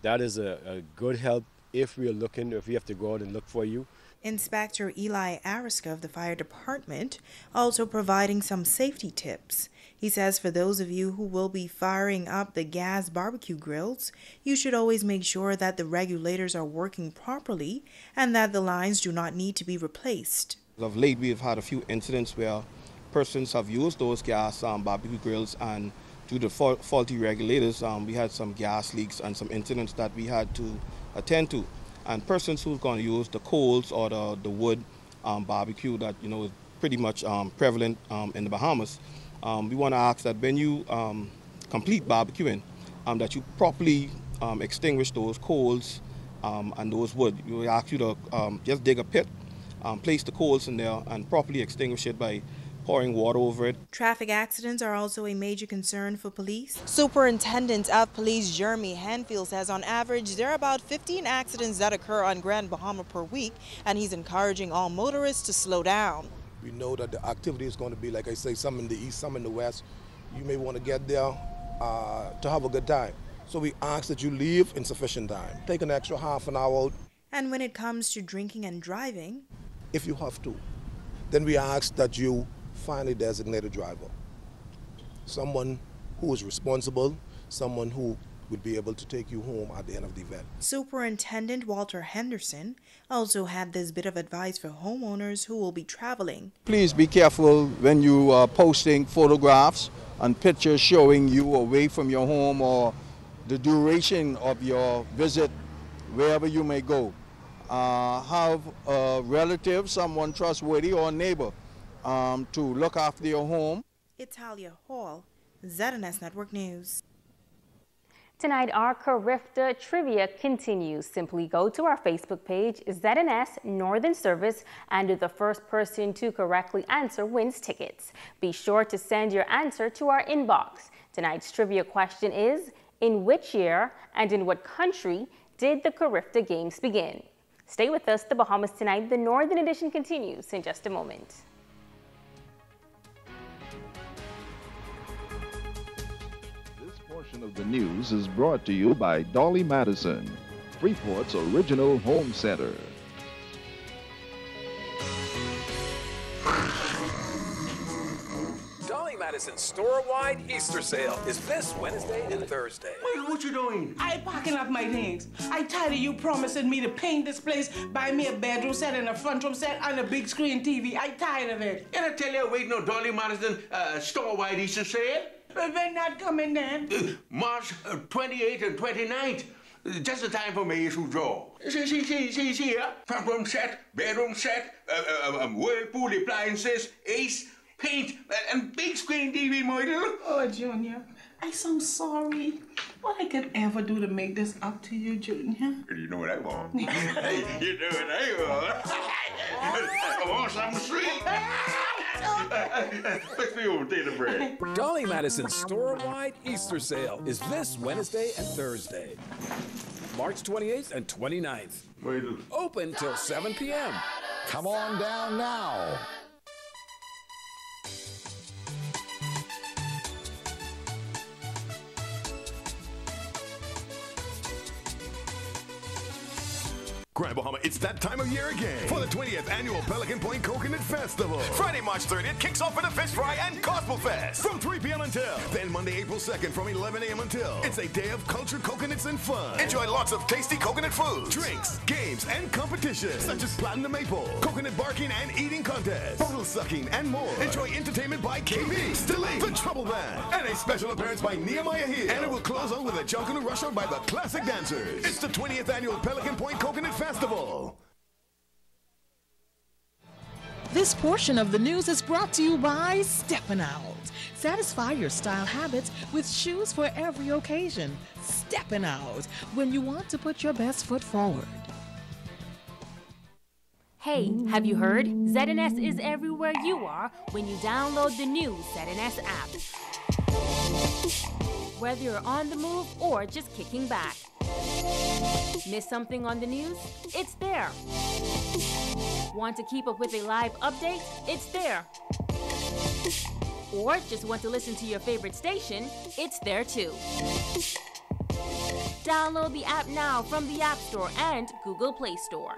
That is a good help if we have to go out and look for you. Inspector Eli Ariska of the Fire Department also providing some safety tips. He says for those of you who will be firing up the gas barbecue grills, you should always make sure that the regulators are working properly and that the lines do not need to be replaced. Of late, we've had a few incidents where persons have used those gas barbecue grills, and due to faulty regulators, we had some gas leaks and some incidents that we had to attend to. And persons who's going to use the coals or the wood barbecue that is pretty much prevalent in the Bahamas, we want to ask that when you complete barbecuing, that you properly extinguish those coals and those wood. We ask you to just dig a pit, place the coals in there, and properly extinguish it by pouring water over it. Traffic accidents are also a major concern for police. Superintendent of Police Jeremy Hanfield says on average there are about 15 accidents that occur on Grand Bahama per week, and he's encouraging all motorists to slow down. We know that the activity is going to be, like I say, some in the east, some in the west. You may want to get there to have a good time. So we ask that you leave in sufficient time. Take an extra half an hour out. And when it comes to drinking and driving, if you have to, then we ask that you find a designated driver, someone who is responsible, someone who would be able to take you home at the end of the event. Superintendent Walter Henderson also had this bit of advice for homeowners who will be traveling. Please be careful when you are posting photographs and pictures showing you away from your home or the duration of your visit wherever you may go. Have a relative, someone trustworthy, or a neighbor to look after your home. Italia Hall, ZNS Network News. Tonight, our CARIFTA trivia continues. Simply go to our Facebook page, ZNS Northern Service, and the first person to correctly answer wins tickets. Be sure to send your answer to our inbox. Tonight's trivia question is, in which year and in what country did the CARIFTA Games begin? Stay with us. The Bahamas Tonight, the Northern Edition continues in just a moment. Portion of the news is brought to you by Dolly Madison, Freeport's original home center. Dolly Madison's store-wide Easter sale is this Wednesday and Thursday. Wait, what you doing? I packing up my things. I tired of you promising me to paint this place, buy me a bedroom set and a front room set and a big screen TV. I tired of it. And I tell you, wait, no Dolly Madison store-wide Easter sale. But they're not coming then. March 28th and 29th. Just the time for me to draw. See here. Front room set, bedroom set, whirlpool appliances, ace, paint, and big screen TV model. Oh, Junior, I'm so sorry. What I could ever do to make this up to you, Junior? You know what I want. Hey, you know what I want. I want some sweet. Let's be over the bread. Dolly Madison's store-wide Easter sale is this Wednesday and Thursday, March 28th and 29th. Open till 7 p.m. Come on down now. Grand Bahama, it's that time of year again for the 20th annual Pelican Point Coconut Festival. Friday, March 30th kicks off with a fish fry and gospel fest from 3 p.m. until. Then Monday, April 2nd from 11 a.m. until. It's a day of culture, coconuts, and fun. Enjoy lots of tasty coconut foods, drinks, games, and competitions such as Platinum Maple, coconut barking and eating contests, bottle sucking, and more. Enjoy entertainment by KB, Stilly, The Trouble Band, and a special appearance by Nehemiah Hill. And it will close on with a Junkanu Rush Hour by the Classic Dancers. It's the 20th annual Pelican Point Coconut Festival. This portion of the news is brought to you by Steppin' Out. Satisfy your style habits with shoes for every occasion. Steppin' Out, when you want to put your best foot forward. Hey, have you heard? ZNS is everywhere you are when you download the new ZNS app. Whether you're on the move or just kicking back. Miss something on the news? It's there. Want to keep up with a live update? It's there. Or just want to listen to your favorite station? It's there too. Download the app now from the App Store and Google Play Store.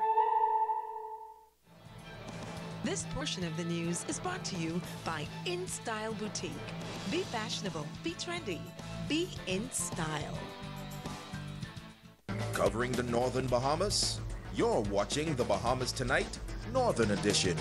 This portion of the news is brought to you by In Style Boutique. Be fashionable, be trendy, be in style. Covering the Northern Bahamas, you're watching the Bahamas Tonight, Northern Edition.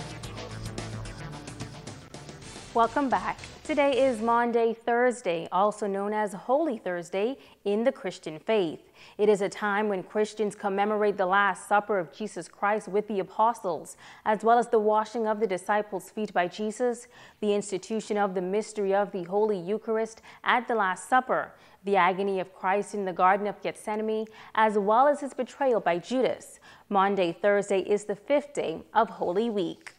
Welcome back. Today is Maundy Thursday, also known as Holy Thursday in the Christian faith. It is a time when Christians commemorate the Last Supper of Jesus Christ with the apostles, as well as the washing of the disciples' feet by Jesus, the institution of the mystery of the Holy Eucharist at the Last Supper, the agony of Christ in the Garden of Gethsemane, as well as his betrayal by Judas. Maundy Thursday is the 5th day of Holy Week.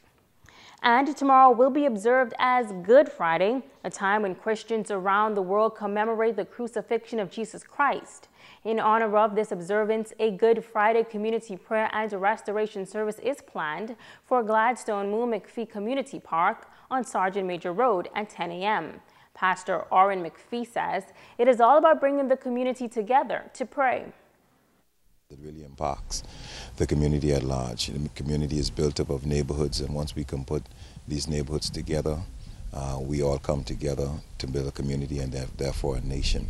And tomorrow will be observed as Good Friday, a time when Christians around the world commemorate the crucifixion of Jesus Christ. In honor of this observance, a Good Friday community prayer and restoration service is planned for Gladstone Moon McPhee Community Park on Sergeant Major Road at 10 a.m. Pastor Orrin McPhee says it is all about bringing the community together to pray. It really impacts the community at large. The community is built up of neighborhoods, and once we can put these neighborhoods together, we all come together to build a community and therefore a nation.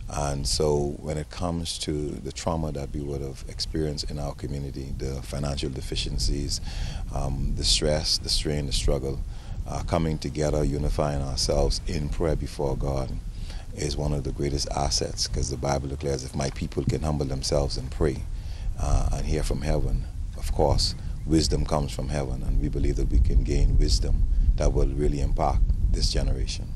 And so when it comes to the trauma that we would have experienced in our community, the financial deficiencies, the stress, the strain, the struggle, coming together, unifying ourselves in prayer before God is one of the greatest assets, because the Bible declares if my people can humble themselves and pray and hear from heaven, of course, wisdom comes from heaven, and we believe that we can gain wisdom that will really impact this generation.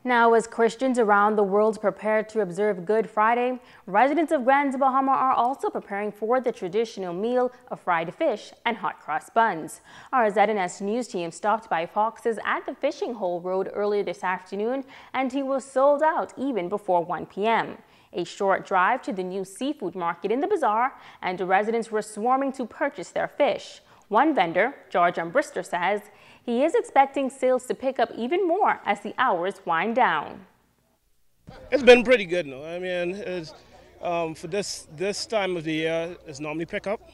Now, as Christians around the world prepare to observe Good Friday, residents of Grand Bahama are also preparing for the traditional meal of fried fish and hot cross buns. Our ZNS News team stopped by Fox's at the Fishing Hole Road earlier this afternoon, and he was sold out even before 1 p.m. A short drive to the new seafood market in the bazaar, and the residents were swarming to purchase their fish. One vendor, George Umbrister, says he is expecting sales to pick up even more as the hours wind down. It's been pretty good, no? I mean, it's, for this time of the year, it's normally pick up.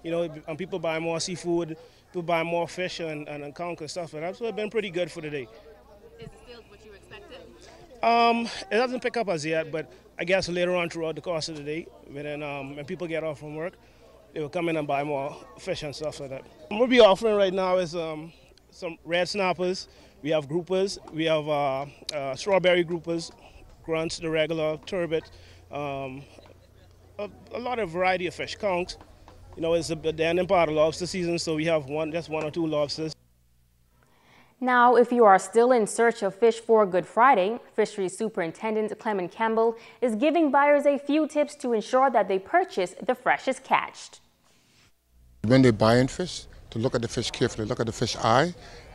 You know, and people buy more seafood, people buy more fish and conch and stuff, and that's it's been pretty good for the day. Is the sales what you expected? It doesn't pick up as yet, but I guess later on throughout the course of the day, when people get off from work, they will come in and buy more fish and stuff like that. What we'll be offering right now is some red snappers, we have groupers, we have strawberry groupers, grunts, the regular, turbot, a lot of variety of fish, conchs. You know, it's the ending part of lobster season, so we have just one or two lobsters. Now, if you are still in search of fish for Good Friday, Fisheries Superintendent Clement Campbell is giving buyers a few tips to ensure that they purchase the freshest catch. When they're buying fish, to look at the fish carefully, look at the fish eye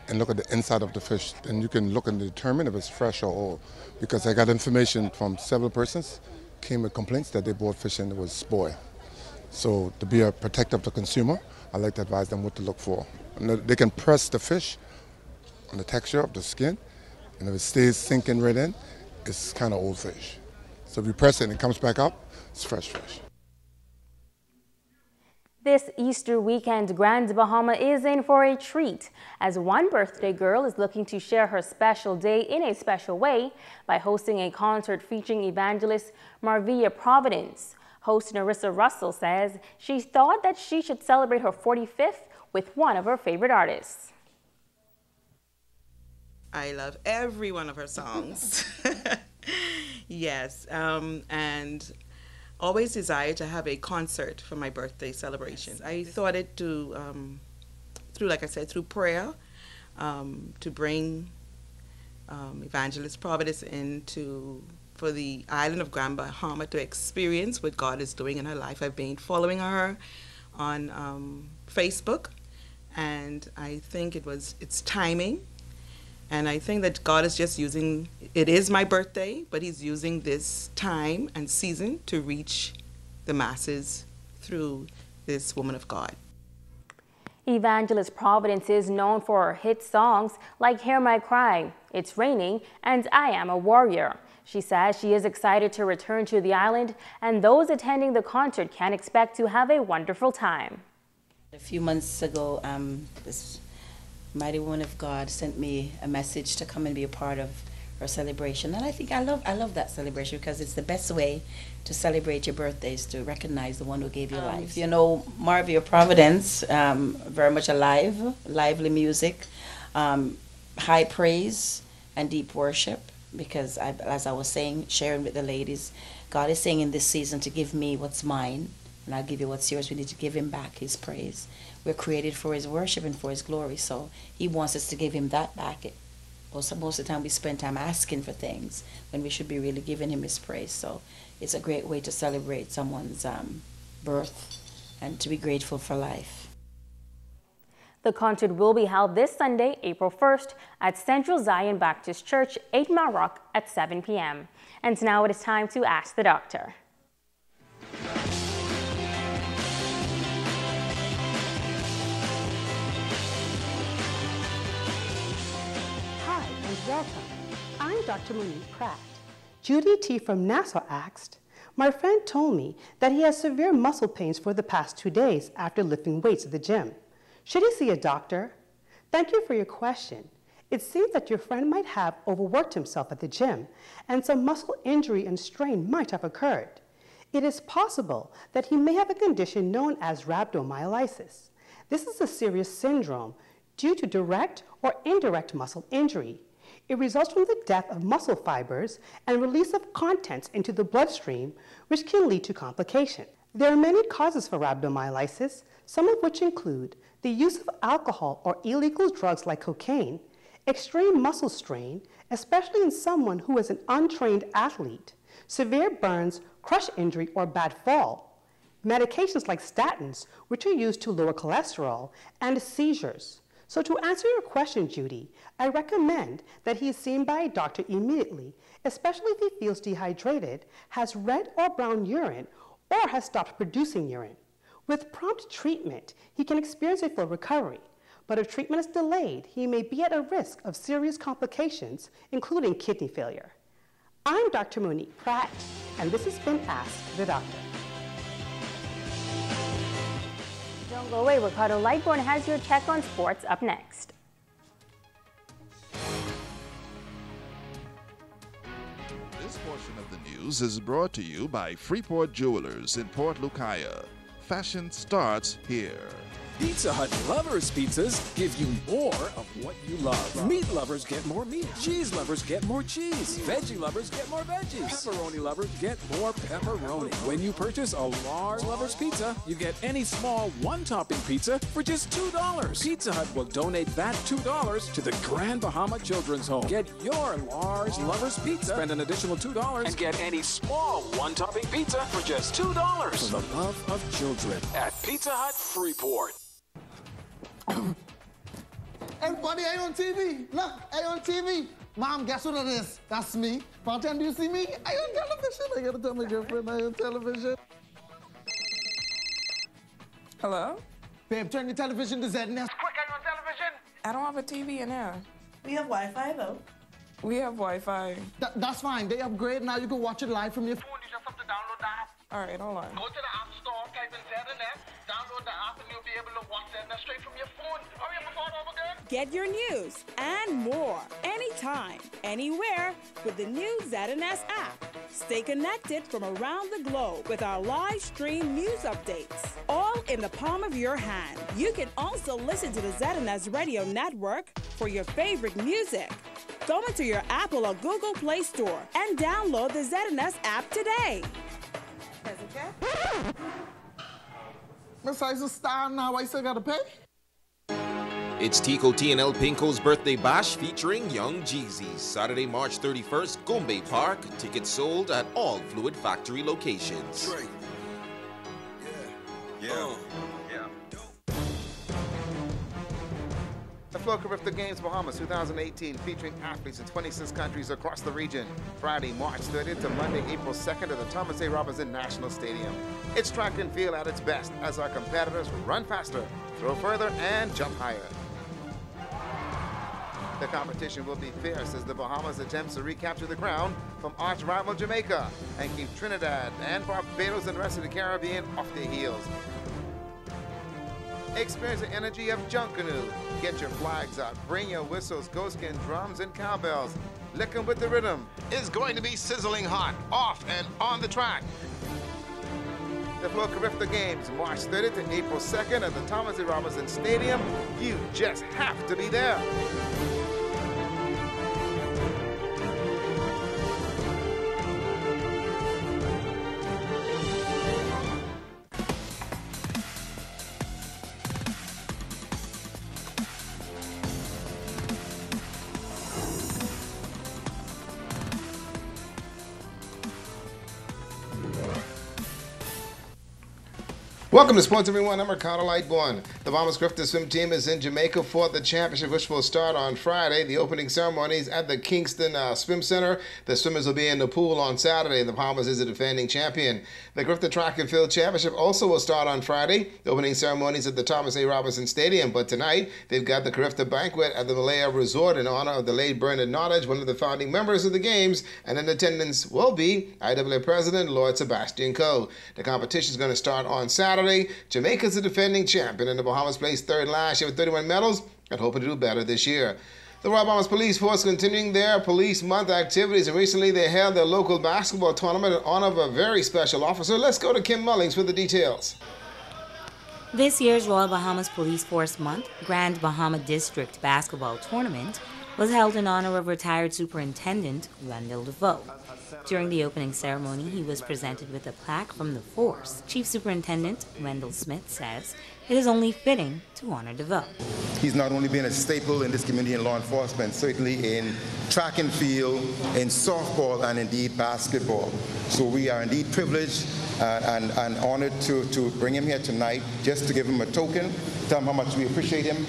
and look at the inside of the fish. Then you can look and determine if it's fresh or old. Because I got information from several persons, came with complaints that they bought fish and it was spoiled. So to be a protector of the consumer, I like to advise them what to look for. And they can press the fish on the texture of the skin, and if it stays sinking right in, it's kind of old fish. So if you press it and it comes back up, it's fresh fish. This Easter weekend, Grand Bahama is in for a treat, as one birthday girl is looking to share her special day in a special way by hosting a concert featuring evangelist Marvia Providence. Host Narissa Russell says she thought that she should celebrate her 45th with one of her favorite artists. I love every one of her songs. Yes, and always desired to have a concert for my birthday celebrations. I thought it through, like I said, through prayer, to bring Evangelist Providence for the island of Grand Bahama to experience what God is doing in her life. I've been following her on Facebook, and I think it's timing. And I think that God is just using, it is my birthday, but he's using this time and season to reach the masses through this woman of God. Evangelist Providence is known for her hit songs like Hear My Cry, It's Raining, and I Am a Warrior. She says she is excited to return to the island, and those attending the concert can expect to have a wonderful time. A few months ago, this mighty woman of God sent me a message to come and be a part of her celebration, and I think I love that celebration because it's the best way to celebrate your birthdays, to recognize the one who gave you life. You know, Marvia Providence, very much alive, lively music, high praise and deep worship, because as I was saying, sharing with the ladies, God is saying in this season to give me what's mine, and I'll give you what's yours. We need to give him back his praise. We're created for his worship and for his glory, so he wants us to give him that back. Most of the time we spend time asking for things when we should be really giving him his praise. So it's a great way to celebrate someone's birth and to be grateful for life. The concert will be held this Sunday, April 1st at Central Zion Baptist Church, 8 Mile Rock at 7 p.m. And now it is time to Ask the Doctor. Welcome. I'm Dr. Monique Pratt. Judy T. from Nassau asked, My friend told me that he has severe muscle pains for the past 2 days after lifting weights at the gym. Should he see a doctor? Thank you for your question. It seems that your friend might have overworked himself at the gym, and some muscle injury and strain might have occurred. It is possible that he may have a condition known as rhabdomyolysis. This is a serious syndrome due to direct or indirect muscle injury. It results from the death of muscle fibers and release of contents into the bloodstream, which can lead to complications. There are many causes for rhabdomyolysis, some of which include the use of alcohol or illegal drugs like cocaine, extreme muscle strain, especially in someone who is an untrained athlete, severe burns, crush injury, or bad fall, medications like statins, which are used to lower cholesterol, and seizures. So to answer your question, Judy, I recommend that he is seen by a doctor immediately, especially if he feels dehydrated, has red or brown urine, or has stopped producing urine. With prompt treatment, he can experience a full recovery. But if treatment is delayed, he may be at a risk of serious complications, including kidney failure. I'm Dr. Monique Pratt, and this has been Ask the Doctor. Don't go away. Ricardo Lightborn has your check on sports up next. This portion of the news is brought to you by Freeport Jewelers in Port Lucaya. Fashion starts here. Pizza Hut Lovers Pizzas give you more of what you love. Meat lovers get more meat. Cheese lovers get more cheese. Veggie lovers get more veggies. Pepperoni lovers get more pepperoni. When you purchase a large Lovers Pizza, you get any small one-topping pizza for just $2. Pizza Hut will donate that $2 to the Grand Bahama Children's Home. Get your large Lovers Pizza, spend an additional $2, and get any small one-topping pizza for just $2. For the love of children at Pizza Hut Freeport. Everybody, I on TV. Look, I on TV. Mom, guess what it is? That's me. Bartend, do you see me? I on television. I gotta tell my girlfriend I on television. Hello? Babe, turn your television to ZNS. Quick, I on television. I don't have a TV in here. We have Wi-Fi, though. We have Wi-Fi. That's fine. They upgrade now. You can watch it live from your phone. You just have to download the app. All right, hold on. Go to the App Store, type in ZNS, download the app, and you'll be able to watch ZNS straight from your phone. Hurry up before it's over good. Get your news and more anytime, anywhere with the new ZNS app. Stay connected from around the globe with our live stream news updates, all in the palm of your hand. You can also listen to the ZNS Radio Network for your favorite music. Go into your Apple or Google Play Store and download the ZNS app today. Miss I's a star now. I still gotta pay. It's Tico T and El Pinko's birthday bash featuring Young Jeezy. Saturday, March 31st, Gombe Park. Tickets sold at all Fluid Factory locations. Drake. Yeah. The Flow CARIFTA Games Bahamas 2018, featuring athletes in 26 countries across the region. Friday, March 30th to Monday, April 2nd at the Thomas A. Robinson National Stadium. It's track and field at its best as our competitors run faster, throw further, and jump higher. The competition will be fierce as the Bahamas attempts to recapture the crown from arch rival Jamaica and keep Trinidad and Barbados and the rest of the Caribbean off their heels. Experience the energy of Junk Canoe. Get your flags out, bring your whistles, goatskin drums, and cowbells. Lick 'em with the rhythm. It's going to be sizzling hot, off and on the track. The Flow CARIFTA Games, March 30th to April 2nd at the Thomas A. Robinson Stadium. You just have to be there. Welcome to Sports, everyone. I'm Ricardo Lightborn. The Bahamas CARIFTA swim team is in Jamaica for the championship, which will start on Friday. The opening ceremonies at the Kingston Swim Center. The swimmers will be in the pool on Saturday. The Bahamas is the defending champion. The CARIFTA Track and Field Championship also will start on Friday. The opening ceremonies at the Thomas A. Robinson Stadium. But tonight, they've got the CARIFTA banquet at the Malaya Resort in honor of the late Bernard Nottage, one of the founding members of the games. And in attendance will be IAA President Lord Sebastian Coe. The competition is going to start on Saturday. Jamaica is the defending champion, and the Bahamas placed third last year with 31 medals and hoping to do better this year. The Royal Bahamas Police Force continuing their Police Month activities, and recently they held their local basketball tournament in honor of a very special officer. Let's go to Kim Mullings for the details. This year's Royal Bahamas Police Force Month Grand Bahama District Basketball Tournament was held in honor of retired Superintendent Wendell DeVoe. During the opening ceremony, he was presented with a plaque from the force. Chief Superintendent Wendell Smith says it is only fitting to honor DeVoe. He's not only been a staple in this community in law enforcement, certainly in track and field, in softball, and indeed basketball. So we are indeed privileged and honored to bring him here tonight just to give him a token, tell him how much we appreciate him.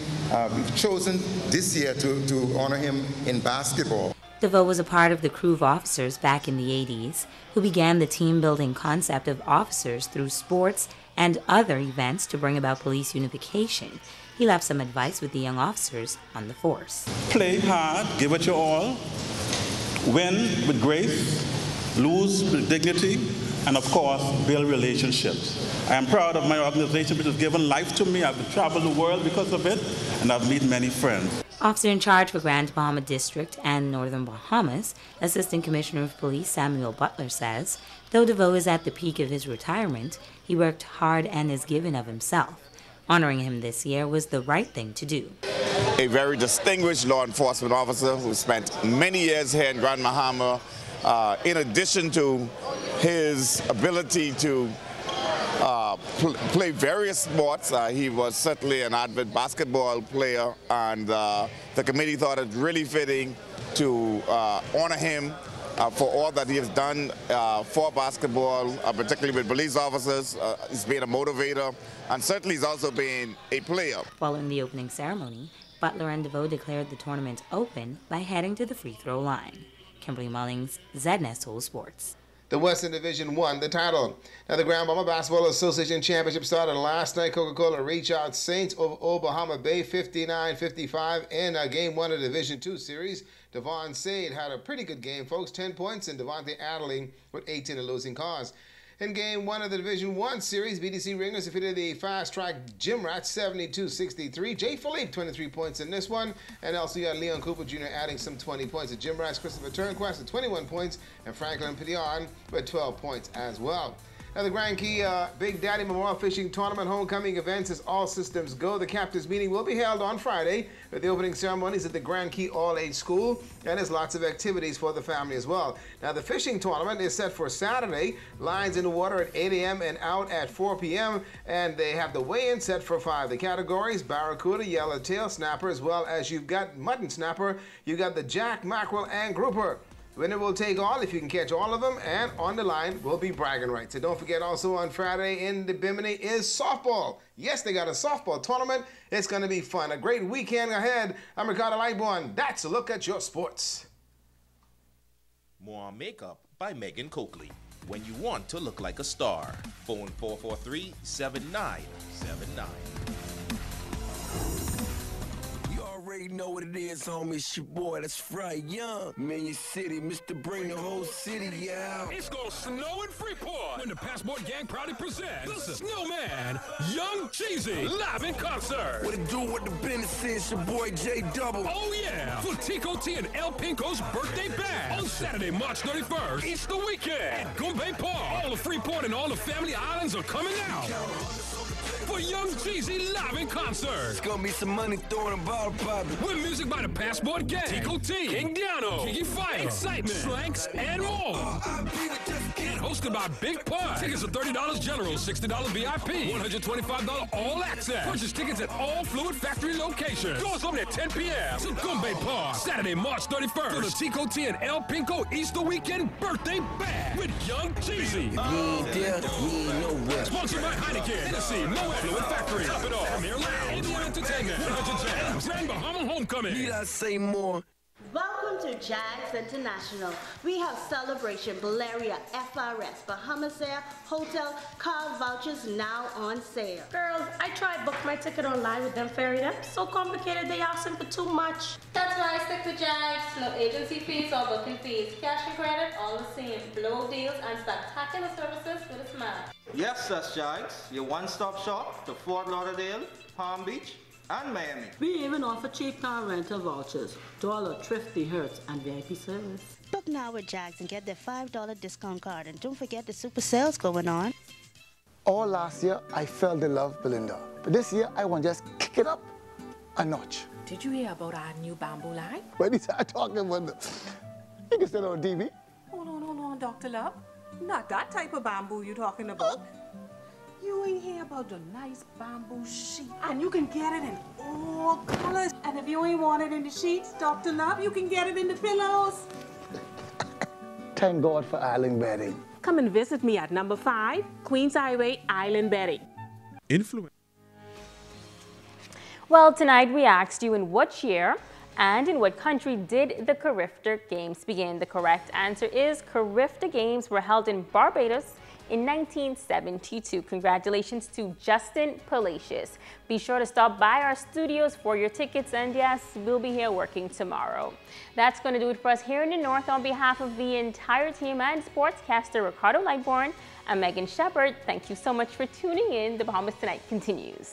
We've chosen this year to honor him in basketball. DeVoe was a part of the crew of officers back in the 80s who began the team-building concept of officers through sports and other events to bring about police unification. He left some advice with the young officers on the force. Play hard, give it your all, win with grace, lose with dignity, and of course, build relationships. I am proud of my organization, which has given life to me. I've traveled the world because of it, and I've made many friends. Officer in charge for Grand Bahama District and Northern Bahamas, Assistant Commissioner of Police Samuel Butler says, though DeVoe is at the peak of his retirement, he worked hard and is given of himself. Honoring him this year was the right thing to do. A very distinguished law enforcement officer who spent many years here in Grand Bahama. In addition to his ability to play various sports, he was certainly an avid basketball player, and the committee thought it really fitting to honor him for all that he has done for basketball, particularly with police officers. He's been a motivator, and certainly he's also been a player. Following the opening ceremony, Butler and DeVoe declared the tournament open by heading to the free throw line. Kimberly Mullings, ZNS Soul Sports. The Western Division won the title. Now, the Grand Bahama Basketball Association Championship started last night. Coca-Cola reached out Saints over Old Bahama Bay 59-55 in Game 1 of the Division 2 series. Devon Sade had a pretty good game, folks, 10 points, and Devontae Adeling with 18 in losing cause. In Game 1 of the Division 1 series, BDC Ringers defeated the fast-track Gym Rats 72-63. Jay Philippe, 23 points in this one. And also you got Leon Cooper Jr. adding some 20 points. The Gym Rats, Christopher Turnquest with 21 points. And Franklin Pidillon with 12 points as well. Now, the Grand Key Big Daddy Memorial Fishing Tournament homecoming events is all systems go. The captain's meeting will be held on Friday with the opening ceremonies at the Grand Key All-Age School, and there's lots of activities for the family as well. Now, the fishing tournament is set for Saturday. Lines in the water at 8 a.m. and out at 4 p.m., and they have the weigh-in set for 5. The categories, barracuda, yellowtail, snapper, as well as you've got mutton snapper, you got the jack, mackerel, and grouper. Winner will take all if you can catch all of them, and on the line will be bragging rights. And don't forget also on Friday in the Bimini is softball. Yes, they got a softball tournament. It's going to be fun. A great weekend ahead. I'm Ricardo Lightborn. That's a look at your sports. More on Makeup by Megan Coakley. When you want to look like a star. Phone 443-7979. Already know what it is, homie. It's your boy, that's Fry Young. Minion City, Mr. Bring the whole city out. It's gonna snow in Freeport when the Passport Gang proudly presents the Snowman, Young Cheesy, live in concert. What it do with the business is your boy J Double. Oh yeah, for Tico T and El Pinko's birthday bash on Saturday, March 31st. It's the weekend at Goombay Park. All of Freeport and all the family islands are coming out for Young Cheesy live in concert. It's gonna be some money throwing a bottle popping. With music by the Passport Gang, Tico T, King Diano, Kiki Fire, Excitement, Slanks, and more. hosted by Big Pun. Tickets are $30 general, $60 VIP, $125 all access. Purchase tickets at all Fluid Factory locations. Doors open at 10 p.m. to Gombe Park, Saturday, March 31st. For the Tico T and El Pinko Easter Weekend Birthday Bash with Young Jeezy. Sponsored by Heineken, Tennessee, Moet, Fluid Factory, Top It Off, Premier Lounge, Indian Entertainment, 100 Jam, and Grand Bahama Homecoming. Need I say more? Welcome to Jags International. We have Celebration, Valeria, FRS, Bahamas Air, Hotel, car vouchers now on sale. Girls, I tried book my ticket online with them ferry. Them so complicated, they asking for too much. That's why I stick to Jags. No agency fees or booking fees. Cash and credit, all the same. Blow deals and spectacular services with a smile. Yes, that's Jags, your one-stop shop to Fort Lauderdale, Palm Beach, and Miami. We even offer cheap car rental vouchers, dollar, thrifty, Hertz, and VIP service. Book now with Jags and get their $5 discount card. And don't forget the super sales going on. All last year, I fell in love with Belinda. But this year, I want to just kick it up a notch. Did you hear about our new bamboo line? When he started talking about you can sit on TV. Hold on, Dr. Love. Not that type of bamboo you're talking about. You ain't hear about the nice bamboo sheet. And you can get it in all colors. And if you ain't want it in the sheets, Dr. Love, you can get it in the pillows. Thank God for island bedding. Come and visit me at number 5, Queens Highway, Island Bedding. Well, tonight we asked you in which year and in what country did the CARIFTA Games begin? The correct answer is CARIFTA Games were held in Barbados in 1972. Congratulations to Justin Palacios. Be sure to stop by our studios for your tickets, and yes, we'll be here working tomorrow. That's going to do it for us here in the North. On behalf of the entire team and sportscaster Ricardo Lightbourne and Megan Shepard, thank you so much for tuning in. The Bahamas Tonight continues.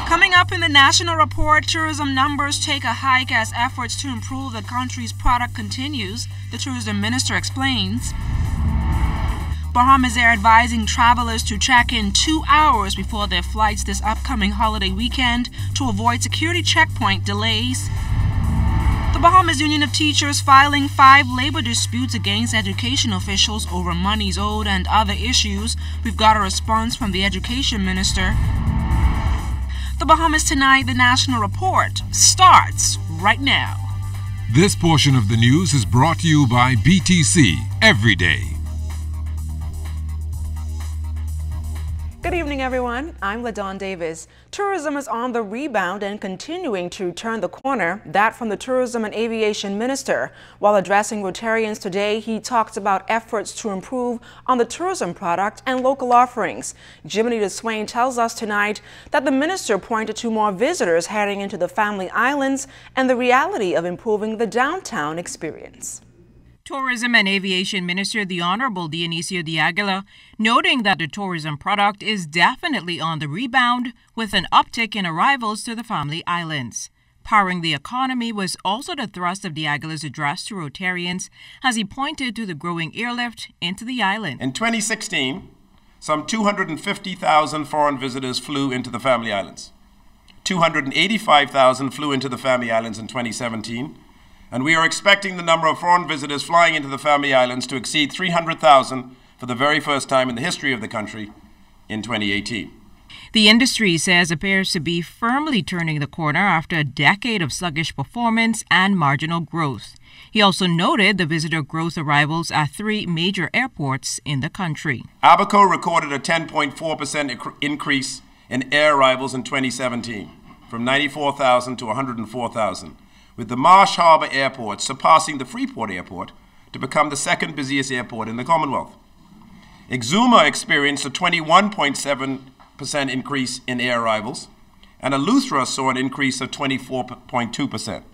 Coming up in the national report, tourism numbers take a hike as efforts to improve the country's product continues, the tourism minister explains. Bahamas Air advising travelers to check in 2 hours before their flights this upcoming holiday weekend to avoid security checkpoint delays. The Bahamas Union of Teachers filing 5 labor disputes against education officials over monies owed and other issues. We've got a response from the education minister. The Bahamas Tonight, the national report, starts right now. This portion of the news is brought to you by BTC Every Day. Good evening, everyone. I'm LaDawn Davis. Tourism is on the rebound and continuing to turn the corner. That from the Tourism and Aviation Minister. While addressing Rotarians today, he talked about efforts to improve on the tourism product and local offerings. Jiminy DeSwain tells us tonight that the minister pointed to more visitors heading into the Family Islands and the reality of improving the downtown experience. Tourism and Aviation Minister the Honorable Dionisio de Aguila, noting that the tourism product is definitely on the rebound with an uptick in arrivals to the Family Islands. Powering the economy was also the thrust of de Aguila's address to Rotarians as he pointed to the growing airlift into the island. In 2016, some 250,000 foreign visitors flew into the Family Islands. 285,000 flew into the Family Islands in 2017. And we are expecting the number of foreign visitors flying into the Family Islands to exceed 300,000 for the very first time in the history of the country in 2018. The industry says appears to be firmly turning the corner after a decade of sluggish performance and marginal growth. He also noted the visitor growth arrivals at 3 major airports in the country. Abaco recorded a 10.4% increase in air arrivals in 2017, from 94,000 to 104,000. With the Marsh Harbour Airport surpassing the Freeport Airport to become the second busiest airport in the Commonwealth. Exuma experienced a 21.7% increase in air arrivals, and Eleuthera saw an increase of 24.2%.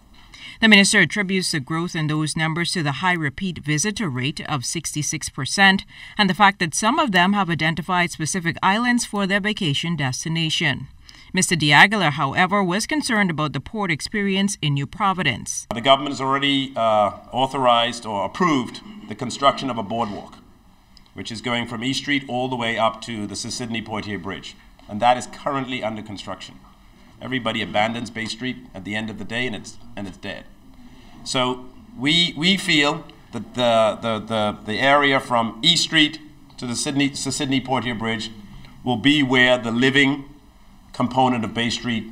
The minister attributes the growth in those numbers to the high repeat visitor rate of 66% and the fact that some of them have identified specific islands for their vacation destination. Mr. D'Aguilar, however, was concerned about the port experience in New Providence. The government has already authorized or approved the construction of a boardwalk, which is going from East Street all the way up to the Sydney-Poitier Bridge, and that is currently under construction. Everybody abandons Bay Street at the end of the day, and it's dead. So we feel that the area from East Street to the Sydney-Poitier Bridge will be where the living component of Bay Street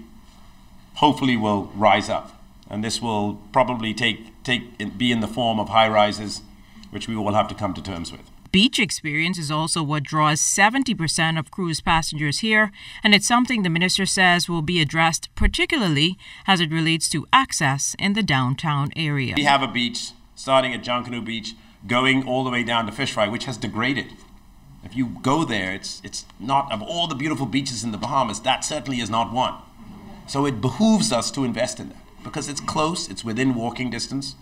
hopefully will rise up, and this will probably be in the form of high rises, which we will have to come to terms with. Beach experience is also what draws 70% of cruise passengers here, and it's something the minister says will be addressed particularly as it relates to access in the downtown area. We have a beach starting at Junkanoo Beach, going all the way down to Fish Fry, which has degraded. If you go there, it's not, of all the beautiful beaches in the Bahamas, that certainly is not one. So it behooves us to invest in that because it's close, it's within walking distance,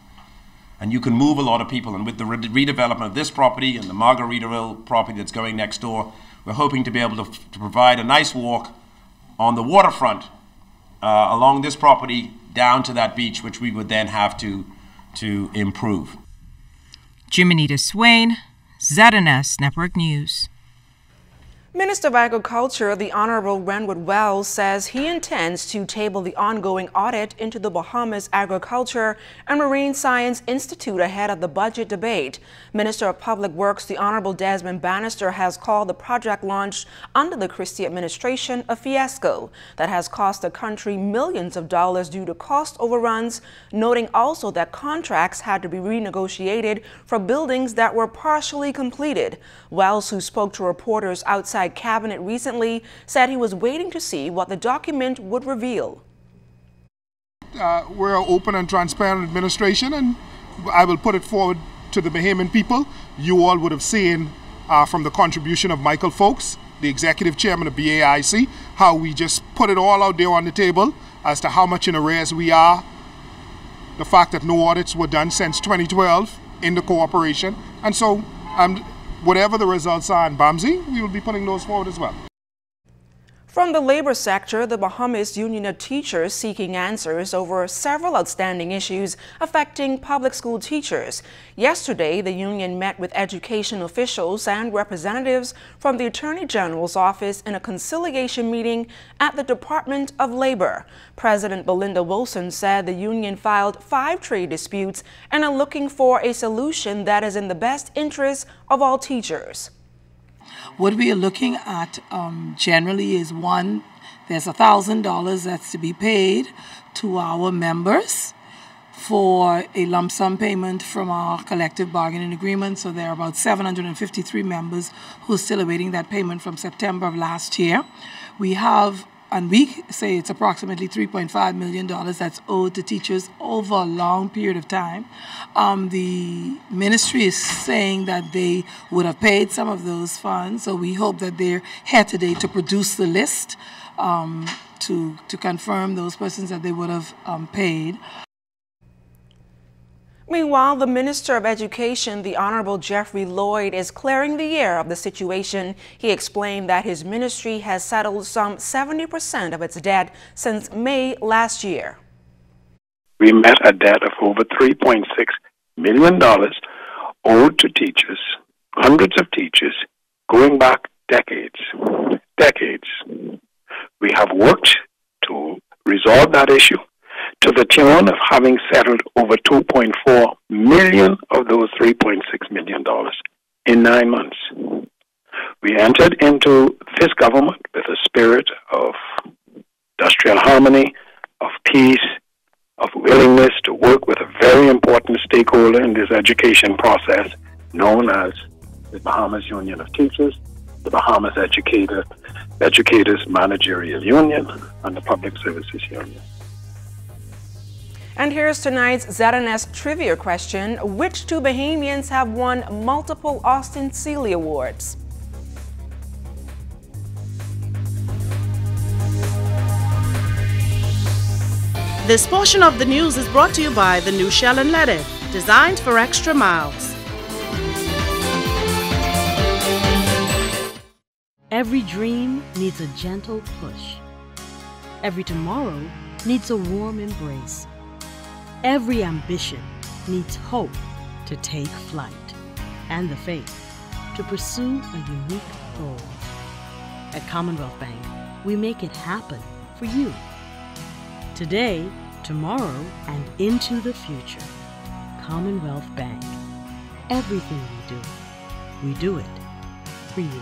and you can move a lot of people. And with the redevelopment of this property and the Margaritaville property that's going next door, we're hoping to be able to provide a nice walk on the waterfront along this property down to that beach, which we would then have to improve. Jiminita Swain, ZNS Network News. Minister of Agriculture, the Honorable Renwood Wells, says he intends to table the ongoing audit into the Bahamas Agriculture and Marine Science Institute ahead of the budget debate. Minister of Public Works, the Honorable Desmond Bannister, has called the project launched under the Christie administration a fiasco that has cost the country millions of dollars due to cost overruns, noting also that contracts had to be renegotiated for buildings that were partially completed. Wells, who spoke to reporters outside Cabinet recently, said he was waiting to see what the document would reveal. We're an open and transparent administration, and I will put it forward to the Bahamian people. You all would have seen from the contribution of Michael Folks, the executive chairman of BAIC, how we just put it all out there on the table as to how much in arrears we are, the fact that no audits were done since 2012 in the corporation, and so whatever the results are in BAMSI, we will be putting those forward as well. From the labor sector, the Bahamas Union of Teachers seeking answers over several outstanding issues affecting public school teachers. Yesterday, the union met with education officials and representatives from the Attorney General's office in a conciliation meeting at the Department of Labor. President Belinda Wilson said the union filed 5 trade disputes and are looking for a solution that is in the best interest of all teachers. What we are looking at generally is, one, there's $1,000 that's to be paid to our members for a lump sum payment from our collective bargaining agreement. So there are about 753 members who are still awaiting that payment from September of last year. We have, and we say it's approximately $3.5 million that's owed to teachers over a long period of time. The ministry is saying that they would have paid some of those funds, so we hope that they're here today to produce the list to confirm those persons that they would have paid. Meanwhile, the Minister of Education, the Honorable Jeffrey Lloyd, is clearing the air of the situation. He explained that his ministry has settled some 70% of its debt since May last year. We met a debt of over $3.6 million owed to teachers, hundreds of teachers, going back decades. We have worked to resolve that issue to the tune of having settled over $2.4 million of those $3.6 million in 9 months. We entered into this government with a spirit of industrial harmony, of peace, of willingness to work with a very important stakeholder in this education process known as the Bahamas Union of Teachers, the Bahamas Educators Managerial Union, and the Public Services Union. And here's tonight's ZNS Trivia question. Which 2 Bahamians have won multiple Austin Seeley Awards? This portion of the news is brought to you by the new Shell and Leaded, designed for extra miles. Every dream needs a gentle push. Every tomorrow needs a warm embrace. Every ambition needs hope to take flight and the faith to pursue a unique goal. At Commonwealth Bank, we make it happen for you. Today, tomorrow, and into the future. Commonwealth Bank. Everything we do it for you.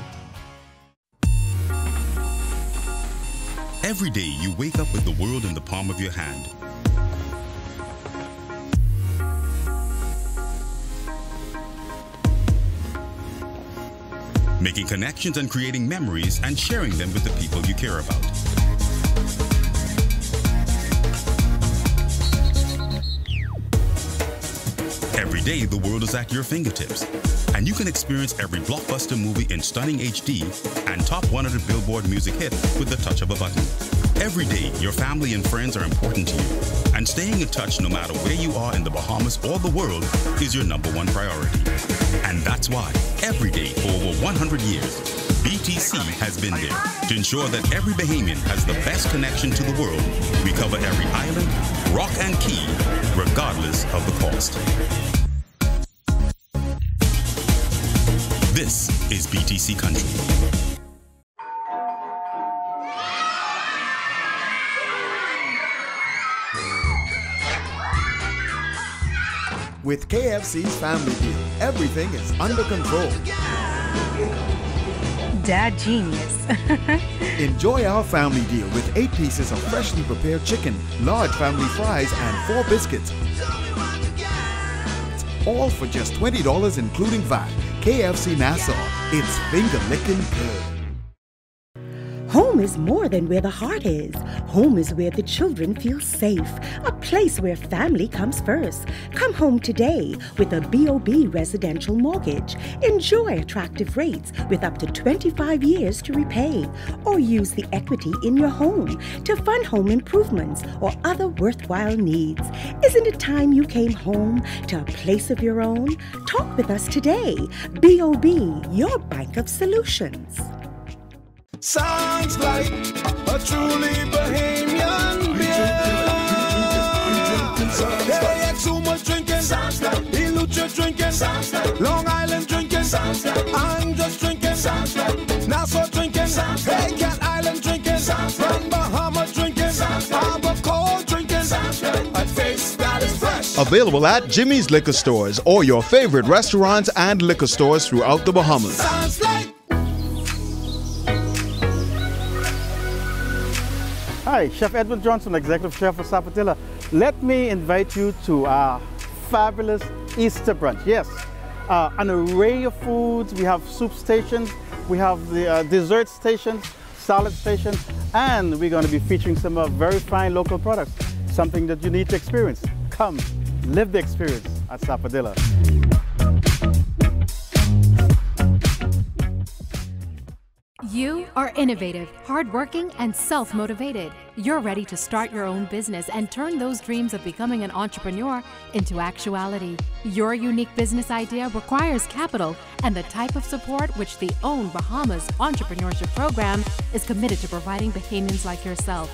Every day you wake up with the world in the palm of your hand. Making connections and creating memories and sharing them with the people you care about. Every day, the world is at your fingertips, and you can experience every blockbuster movie in stunning HD and top 100 Billboard music hit with the touch of a button. Every day, your family and friends are important to you, and staying in touch no matter where you are in the Bahamas or the world is your #1 priority. And that's why, every day for over 100 years, BTC has been there to ensure that every Bahamian has the best connection to the world. We cover every island, rock and key, regardless of the cost. This is BTC Country. With KFC's Family Deal, everything is under control. Dad genius. Enjoy our family deal with 8 pieces of freshly prepared chicken, large family fries, and 4 biscuits. All for just $20 including VAT. KFC Nassau, it's finger-licking good. Home is more than where the heart is. Home is where the children feel safe. A place where family comes first. Come home today with a BOB residential mortgage. Enjoy attractive rates with up to 25 years to repay. Or use the equity in your home to fund home improvements or other worthwhile needs. Isn't it time you came home to a place of your own? Talk with us today. BOB, your bank of solutions. Sounds like a truly Bahamian beer. They had too much drinking. Sounds like Ilucha drinking. Sounds like Long Island drinking. Sounds like I'm just drinking. Sounds like Nassau drinking. Sounds like Cat Island drinking. Sounds like Bahama drinking. Sounds like Harbor Cold drinking. Sounds like a taste that is fresh. Available at Jimmy's Liquor Stores or your favorite restaurants and liquor stores throughout the Bahamas. Sounds like. Hi, Chef Edward Johnson, Executive Chef for Sapatilla. Let me invite you to our fabulous Easter brunch. Yes, an array of foods. We have soup stations, we have the dessert stations, salad stations, and we're going to be featuring some very fine local products, something that you need to experience. Come, live the experience at Sapatilla. You are innovative, hardworking, and self-motivated. You're ready to start your own business and turn those dreams of becoming an entrepreneur into actuality. Your unique business idea requires capital and the type of support which the OWN Bahamas Entrepreneurship Program is committed to providing Bahamians like yourself.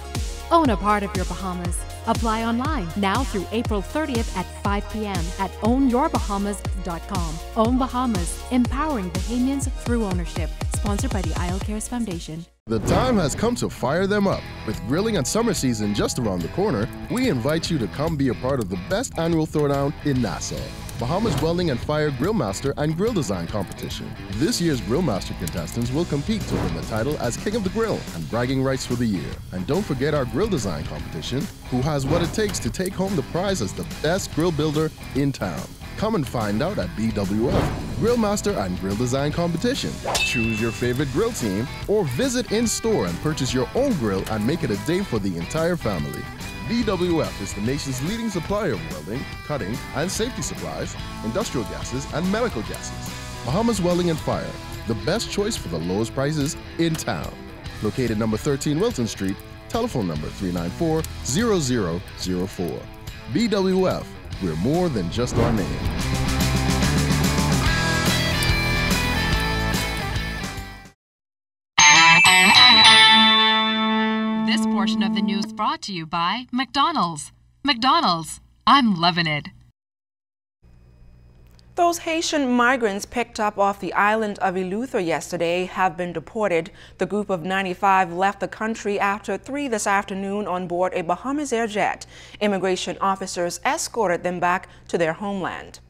Own a part of your Bahamas. Apply online now through April 30th at 5 p.m. at ownyourbahamas.com. OWN Bahamas, empowering Bahamians through ownership. Sponsored by the Isle Cares Foundation. The time has come to fire them up. With grilling and summer season just around the corner, we invite you to come be a part of the best annual throwdown in Nassau. Bahamas Welding and Fire Grill Master and Grill Design Competition. This year's Grill Master contestants will compete to win the title as King of the Grill and bragging rights for the year. And don't forget our Grill Design Competition, who has what it takes to take home the prize as the best grill builder in town. Come and find out at BWF, Grill Master and Grill Design Competition. Choose your favorite grill team or visit in-store and purchase your own grill and make it a day for the entire family. BWF is the nation's leading supplier of welding, cutting, and safety supplies, industrial gases, and medical gases. Bahamas Welding and Fire, the best choice for the lowest prices in town. Located number 13 Wilton Street, Telephone number 394-0004. BWF, we're more than just our name. This portion of the news brought to you by McDonald's. McDonald's, I'm loving it. Those Haitian migrants picked up off the island of Eleuthera yesterday have been deported. The group of 95 left the country after 3 this afternoon on board a Bahamas Air jet. Immigration officers escorted them back to their homeland.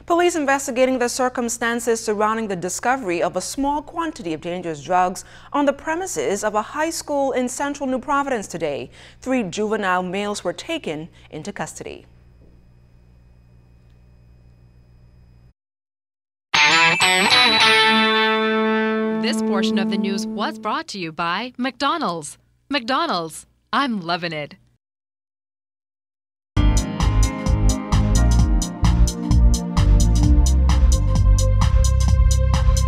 Police investigating the circumstances surrounding the discovery of a small quantity of dangerous drugs on the premises of a high school in central New Providence today. 3 juvenile males were taken into custody. This portion of the news was brought to you by McDonald's. McDonald's, I'm loving it.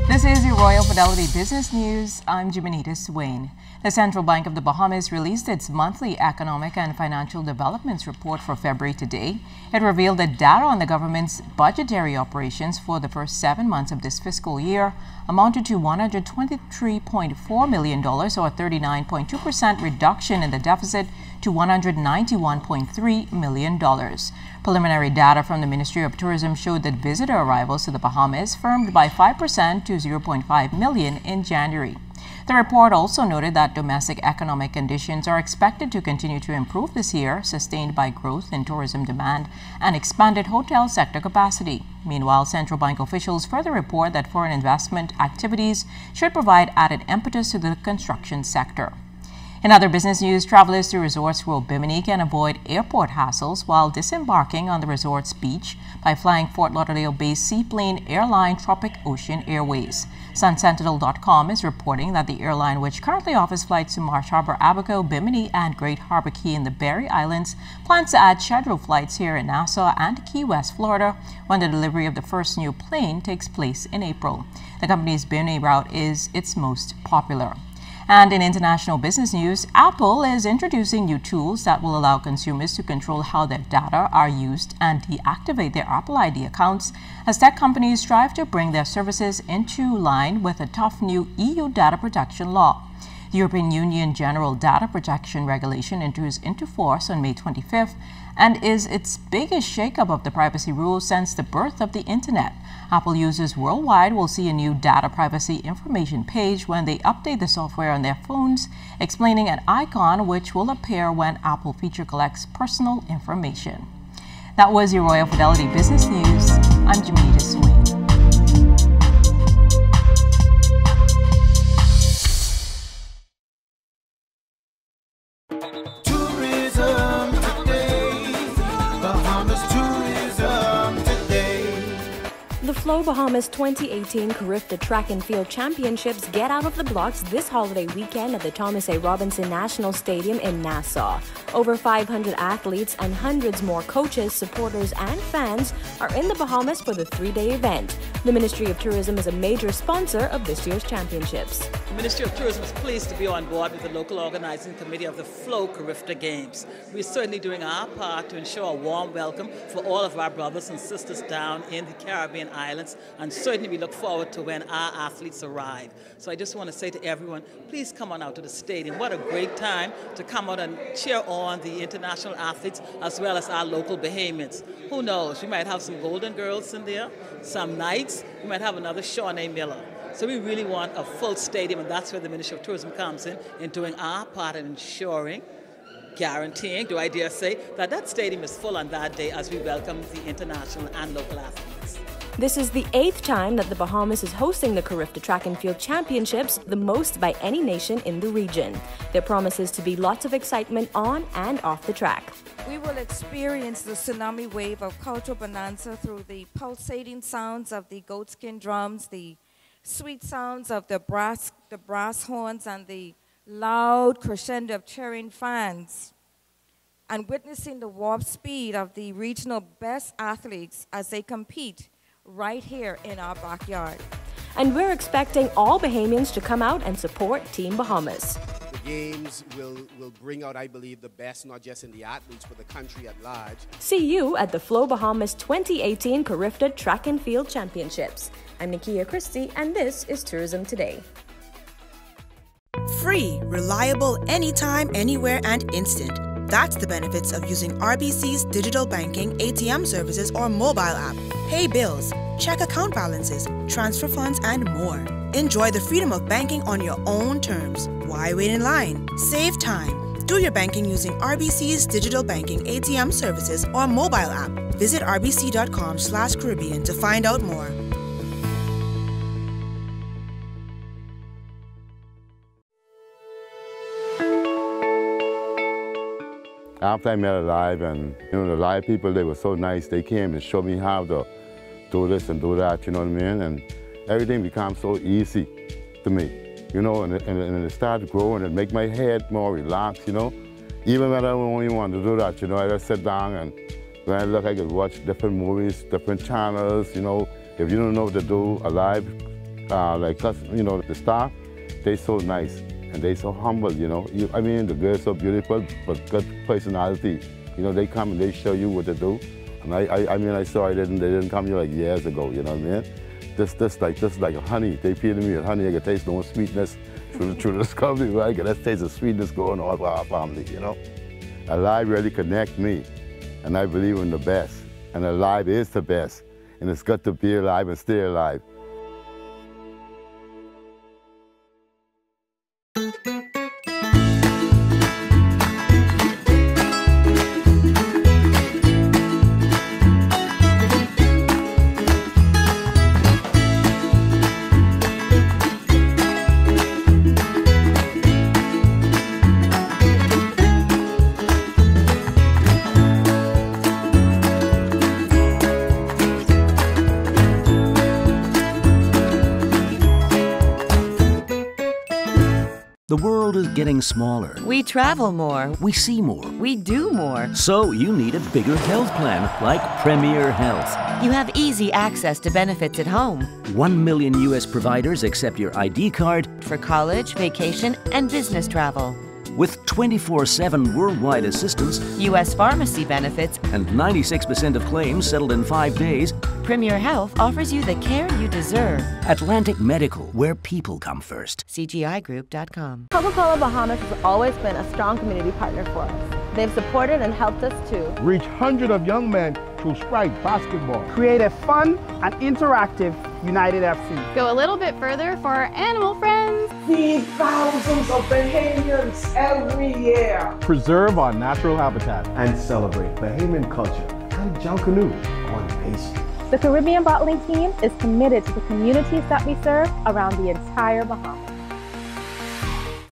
This is your Royal Fidelity Business News. I'm Jimenita Swain. The Central Bank of the Bahamas released its monthly economic and financial developments report for February today. It revealed that data on the government's budgetary operations for the first 7 months of this fiscal year amounted to $123.4 million, or a 39.2% reduction in the deficit to $191.3 million. Preliminary data from the Ministry of Tourism showed that visitor arrivals to the Bahamas firmed by 5% to 0.5 million in January. The report also noted that domestic economic conditions are expected to continue to improve this year, sustained by growth in tourism demand and expanded hotel sector capacity. Meanwhile, central bank officials further report that foreign investment activities should provide added impetus to the construction sector. In other business news, travelers to resorts World Bimini can avoid airport hassles while disembarking on the resort's beach by flying Fort Lauderdale-based seaplane airline Tropic Ocean Airways. SunSentinel.com is reporting that the airline, which currently offers flights to Marsh Harbor, Abaco, Bimini, and Great Harbor Key in the Berry Islands, plans to add scheduled flights here in Nassau and Key West, Florida, when the delivery of the first new plane takes place in April. The company's Bimini route is its most popular. And in international business news, Apple is introducing new tools that will allow consumers to control how their data are used and deactivate their Apple ID accounts as tech companies strive to bring their services into line with a tough new EU data protection law. The European Union General Data Protection Regulation enters into force on May 25th and is its biggest shakeup of the privacy rules since the birth of the Internet. Apple users worldwide will see a new data privacy information page when they update the software on their phones, explaining an icon which will appear when Apple feature collects personal information. That was your Royal Fidelity Business News. I'm Jimenita Swain. The Flow Bahamas 2018 CARIFTA Track and Field Championships get out of the blocks this holiday weekend at the Thomas A. Robinson National Stadium in Nassau. Over 500 athletes and hundreds more coaches, supporters, and fans are in the Bahamas for the 3-day event. The Ministry of Tourism is a major sponsor of this year's championships. The Ministry of Tourism is pleased to be on board with the local organizing committee of the Flow CARIFTA Games. We're certainly doing our part to ensure a warm welcome for all of our brothers and sisters down in the Caribbean islands, and certainly we look forward to when our athletes arrive. So I just want to say to everyone, please come on out to the stadium. What a great time to come out and cheer on the international athletes as well as our local Bahamians. Who knows, we might have some Golden Girls in there, some Knights, we might have another Shawnee Miller. So we really want a full stadium, and that's where the Ministry of Tourism comes in doing our part in ensuring, guaranteeing, do I dare say, that that stadium is full on that day as we welcome the international and local athletes. This is the 8th time that the Bahamas is hosting the CARIFTA Track and Field Championships, the most by any nation in the region. There promises to be lots of excitement on and off the track. We will experience the tsunami wave of cultural bonanza through the pulsating sounds of the goatskin drums, the sweet sounds of the brass horns, and the loud crescendo of cheering fans, and witnessing the warp speed of the regional best athletes as they compete right here in our backyard. And we're expecting all Bahamians to come out and support Team Bahamas. The games will bring out, I believe, the best, not just in the athletes, but the country at large. See you at the Flow Bahamas 2018 CARIFTA Track and Field Championships. I'm Nikia Christie, and this is Tourism Today. Free, reliable, anytime, anywhere, and instant. That's the benefits of using RBC's digital banking, ATM services, or mobile app. Pay bills, check account balances, transfer funds, and more. Enjoy the freedom of banking on your own terms. Why wait in line? Save time. Do your banking using RBC's digital banking, ATM services, or mobile app. Visit rbc.com/Caribbean to find out more. After I met a live, and the live people, they were so nice. They came and showed me how to do this and do that, you know what I mean? And everything became so easy to me, and it started growing and make my head more relaxed, Even when I don't even want to do that, I just sit down and when I look, I could watch different movies, different channels, If you don't know what to do, a live, like us, the staff, they so nice. And they so humble, I mean, the girls so beautiful, but good personality. They come and they show you what to do. And I saw they didn't come here like years ago, you know what I mean? This like a honey. They feed me with honey. I can taste no sweetness through the discovery, right? I can taste the sweetness going on for our family, Alive really connect me, and I believe in the best. And Alive is the best. And it's good to be alive and stay alive. The world is getting smaller. We travel more. We see more. We do more. So you need a bigger health plan like Premier Health. You have easy access to benefits at home. 1 million U.S. providers accept your ID card for college, vacation, and business travel. With 24/7 worldwide assistance, U.S. pharmacy benefits, and 96% of claims settled in 5 days, Premier Health offers you the care you deserve. Atlantic Medical, where people come first. CGIGroup.com. Coca-Cola Bahamas has always been a strong community partner for us. They've supported and helped us to reach hundreds of young men through Sprite basketball, create a fun and interactive United FC, go a little bit further for our animal friends, feed thousands of Bahamians every year, preserve our natural habitat, and celebrate Bahamian culture and Junkanoo on pastry. The Caribbean Bottling Team is committed to the communities that we serve around the entire Bahamas.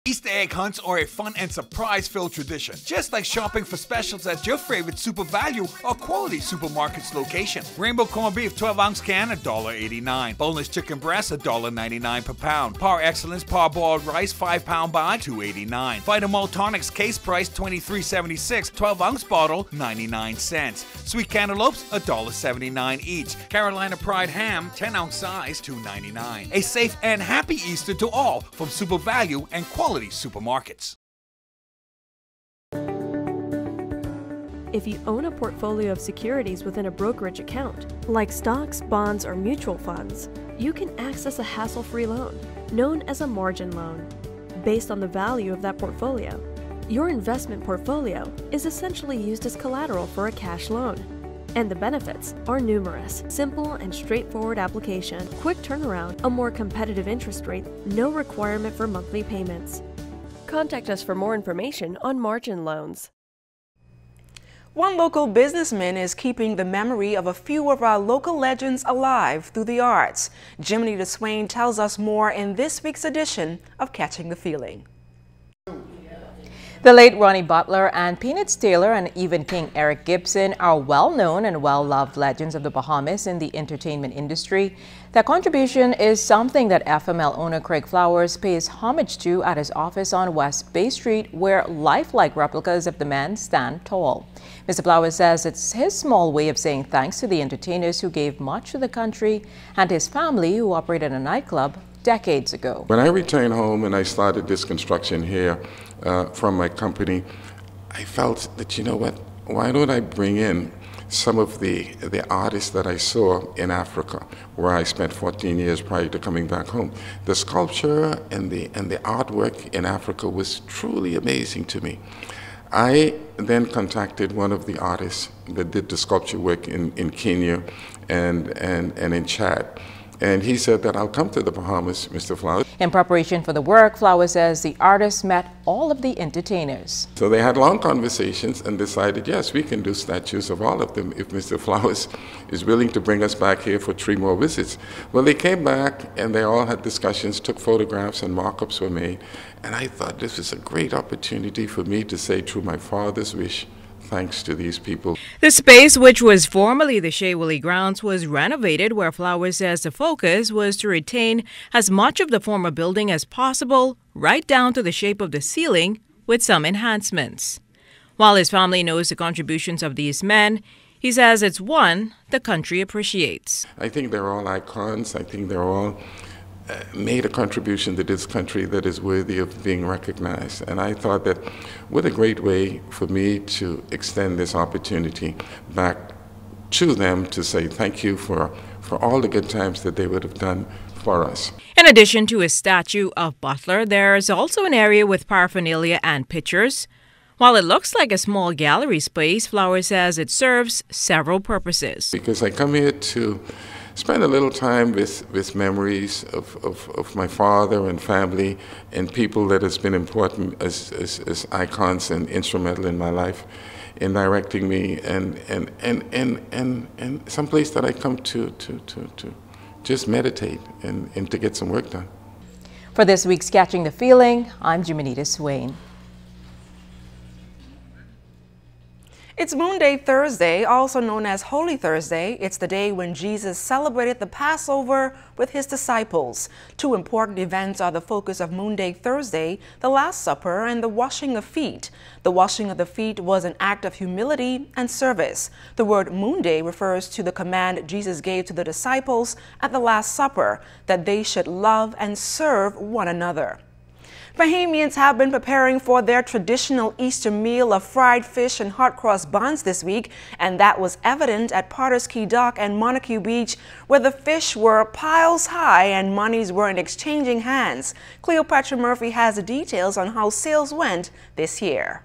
Easter egg hunts are a fun and surprise-filled tradition, just like shopping for specials at your favorite Super Value or Quality Supermarkets location. Rainbow corned beef 12-ounce can, $1.89. Boneless chicken breast, $1.99 per pound. Par Excellence parboiled rice 5-pound bag, $2.89. Vitamalt tonics case price, $23.76. 12-ounce bottle, 99 cents. Sweet cantaloupes, $1.79 each. Carolina Pride ham, 10-ounce size, $2.99. A safe and happy Easter to all from Super Value and Quality Supermarkets. If you own a portfolio of securities within a brokerage account, like stocks, bonds, or mutual funds, you can access a hassle-free loan, known as a margin loan, based on the value of that portfolio. Your investment portfolio is essentially used as collateral for a cash loan. And the benefits are numerous. Simple and straightforward application, quick turnaround, a more competitive interest rate, no requirement for monthly payments. Contact us for more information on margin loans. One local businessman is keeping the memory of a few of our local legends alive through the arts. Jiminy DeSwain tells us more in this week's edition of Catching the Feeling. The late Ronnie Butler and Peanuts Taylor and even King Eric Gibson are well-known and well-loved legends of the Bahamas in the entertainment industry. Their contribution is something that FML owner Craig Flowers pays homage to at his office on West Bay Street, where lifelike replicas of the men stand tall. Mr. Flowers says it's his small way of saying thanks to the entertainers who gave much to the country and his family who operated a nightclub decades ago. When I returned home and I started this construction here from my company, I felt that, you know what, why don't I bring in some of the artists that I saw in Africa, where I spent 14 years prior to coming back home. The sculpture and the artwork in Africa was truly amazing to me. I then contacted one of the artists that did the sculpture work in Kenya and in Chad. And he said that I'll come to the Bahamas, Mr. Flowers. In preparation for the work, Flowers says the artist met all of the entertainers. So they had long conversations and decided, yes, we can do statues of all of them if Mr. Flowers is willing to bring us back here for 3 more visits. Well, they came back and they all had discussions, took photographs and mock-ups were made. And I thought this was a great opportunity for me to say, through my father's wish, thanks to these people. The space, which was formerly the Shea Willie grounds, was renovated, where Flowers says the focus was to retain as much of the former building as possible, right down to the shape of the ceiling, with some enhancements. While his family knows the contributions of these men, he says it's one the country appreciates. I think they're all icons. I think they're all made a contribution to this country that is worthy of being recognized. And I thought that what a great way for me to extend this opportunity back to them to say thank you for all the good times that they would have done for us. In addition to a statue of Butler, there's also an area with paraphernalia and pictures. While it looks like a small gallery space, Flowers says it serves several purposes. Because I come here to spend a little time with memories of my father and family and people that has been important as icons and instrumental in my life in directing me, and some place that I come to just meditate and to get some work done. For this week's Catching the Feeling, I'm Jimenita Swain. It's Moon Day Thursday, also known as Holy Thursday. It's the day when Jesus celebrated the Passover with his disciples. 2 important events are the focus of Moon Day Thursday, the Last Supper and the washing of feet. The washing of the feet was an act of humility and service. The word Moon Day refers to the command Jesus gave to the disciples at the Last Supper, that they should love and serve one another. Bahamians have been preparing for their traditional Easter meal of fried fish and hot cross buns this week, and that was evident at Potter's Key Dock and Montague Beach, where the fish were piles high and monies were in exchanging hands. Cleopatra Murphy has the details on how sales went this year.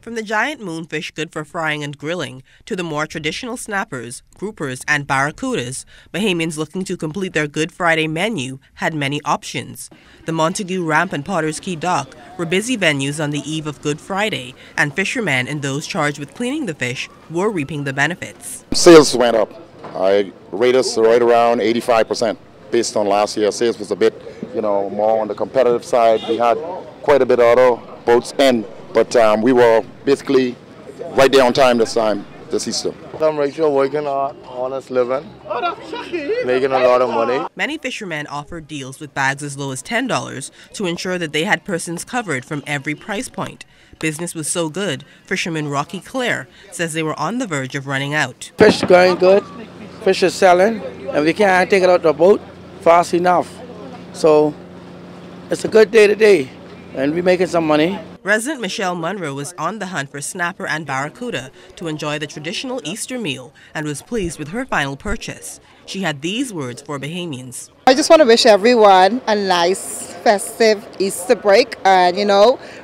From the giant moonfish good for frying and grilling to the more traditional snappers, groupers, and barracudas, Bahamians looking to complete their Good Friday menu had many options. The Montague Ramp and Potter's Key Dock were busy venues on the eve of Good Friday, and fishermen and those charged with cleaning the fish were reaping the benefits. Sales went up. I rate us right around 85% based on last year. Sales was a bit, more on the competitive side. We had quite a bit of other boats in. But we were basically right there on time this Easter. I'm Rachel working hard, honest living, making a lot of money. Many fishermen offered deals with bags as low as $10 to ensure that they had persons covered from every price point. Business was so good, fisherman Rocky Clare says they were on the verge of running out. Fish going good, fish is selling, and we can't take it out the boat fast enough. So it's a good day today, and we're making some money. Resident Michelle Munro was on the hunt for snapper and barracuda to enjoy the traditional Easter meal and was pleased with her final purchase. She had these words for Bahamians. I just want to wish everyone a nice, festive Easter break and,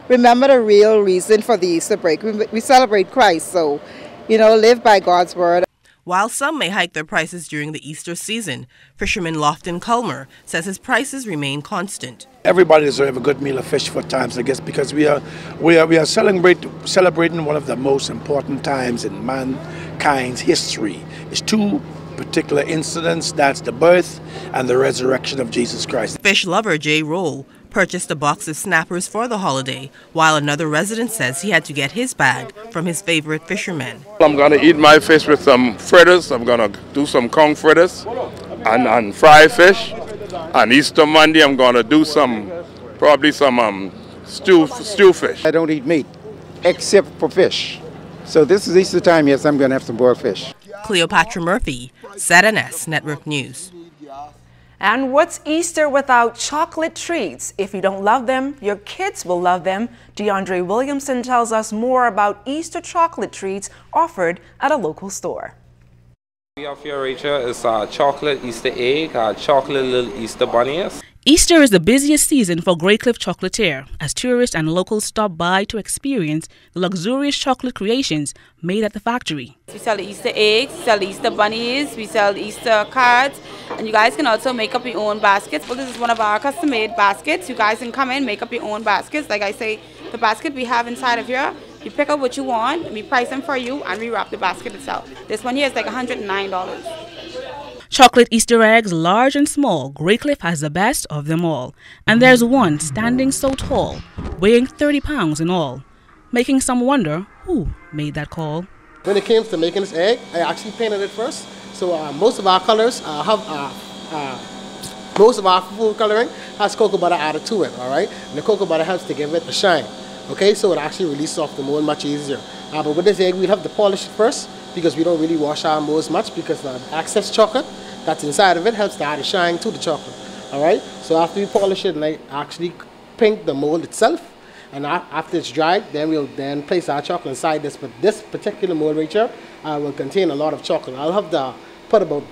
remember the real reason for the Easter break. We celebrate Christ, so, live by God's word. While some may hike their prices during the Easter season, fisherman Lofton Culmer says his prices remain constant. Everybody deserves a good meal of fish for times, I guess, because we are celebrating one of the most important times in mankind's history. It's 2 particular incidents, that's the birth and the resurrection of Jesus Christ. Fish lover Jay Roll purchased a box of snappers for the holiday, while another resident says he had to get his bag from his favorite fishermen. I'm going to eat my fish with some fritters. I'm going to do some conch fritters and fry fish. On Easter Monday, I'm going to do probably some stew fish. I don't eat meat, except for fish. So this is Easter time, yes, I'm going to have some boiled fish. Cleopatra Murphy, ZNS Network News. And what's Easter without chocolate treats? If you don't love them, your kids will love them. DeAndre Williamson tells us more about Easter chocolate treats offered at a local store. We have here, Rachel, is chocolate Easter egg, chocolate little Easter bunnies. Easter is the busiest season for Graycliff Chocolatier as tourists and locals stop by to experience the luxurious chocolate creations made at the factory. We sell the Easter eggs, we sell the Easter bunnies, we sell the Easter cards, and you guys can also make up your own baskets. Well, this is one of our custom-made baskets. You guys can come in, make up your own baskets. Like I say, the basket we have inside of here, you pick up what you want, we price them for you, and we wrap the basket itself. This one here is like $109. Chocolate Easter eggs, large and small, Graycliff has the best of them all. And there's one standing so tall, weighing 30 pounds in all, making some wonder who made that call. When it came to making this egg, I actually painted it first. So most of our colors most of our food coloring has cocoa butter added to it, all right? And the cocoa butter helps to give it a shine, okay? So it actually releases off the mold much easier. But with this egg, we'll have to polish it first because we don't really wash our molds much because the excess chocolate that's inside of it helps to add a shine to the chocolate, all right? So after we polish it and I actually paint the mold itself, and after it's dried, then we'll then place our chocolate inside this. But this particular mold right here will contain a lot of chocolate. I'll have to put about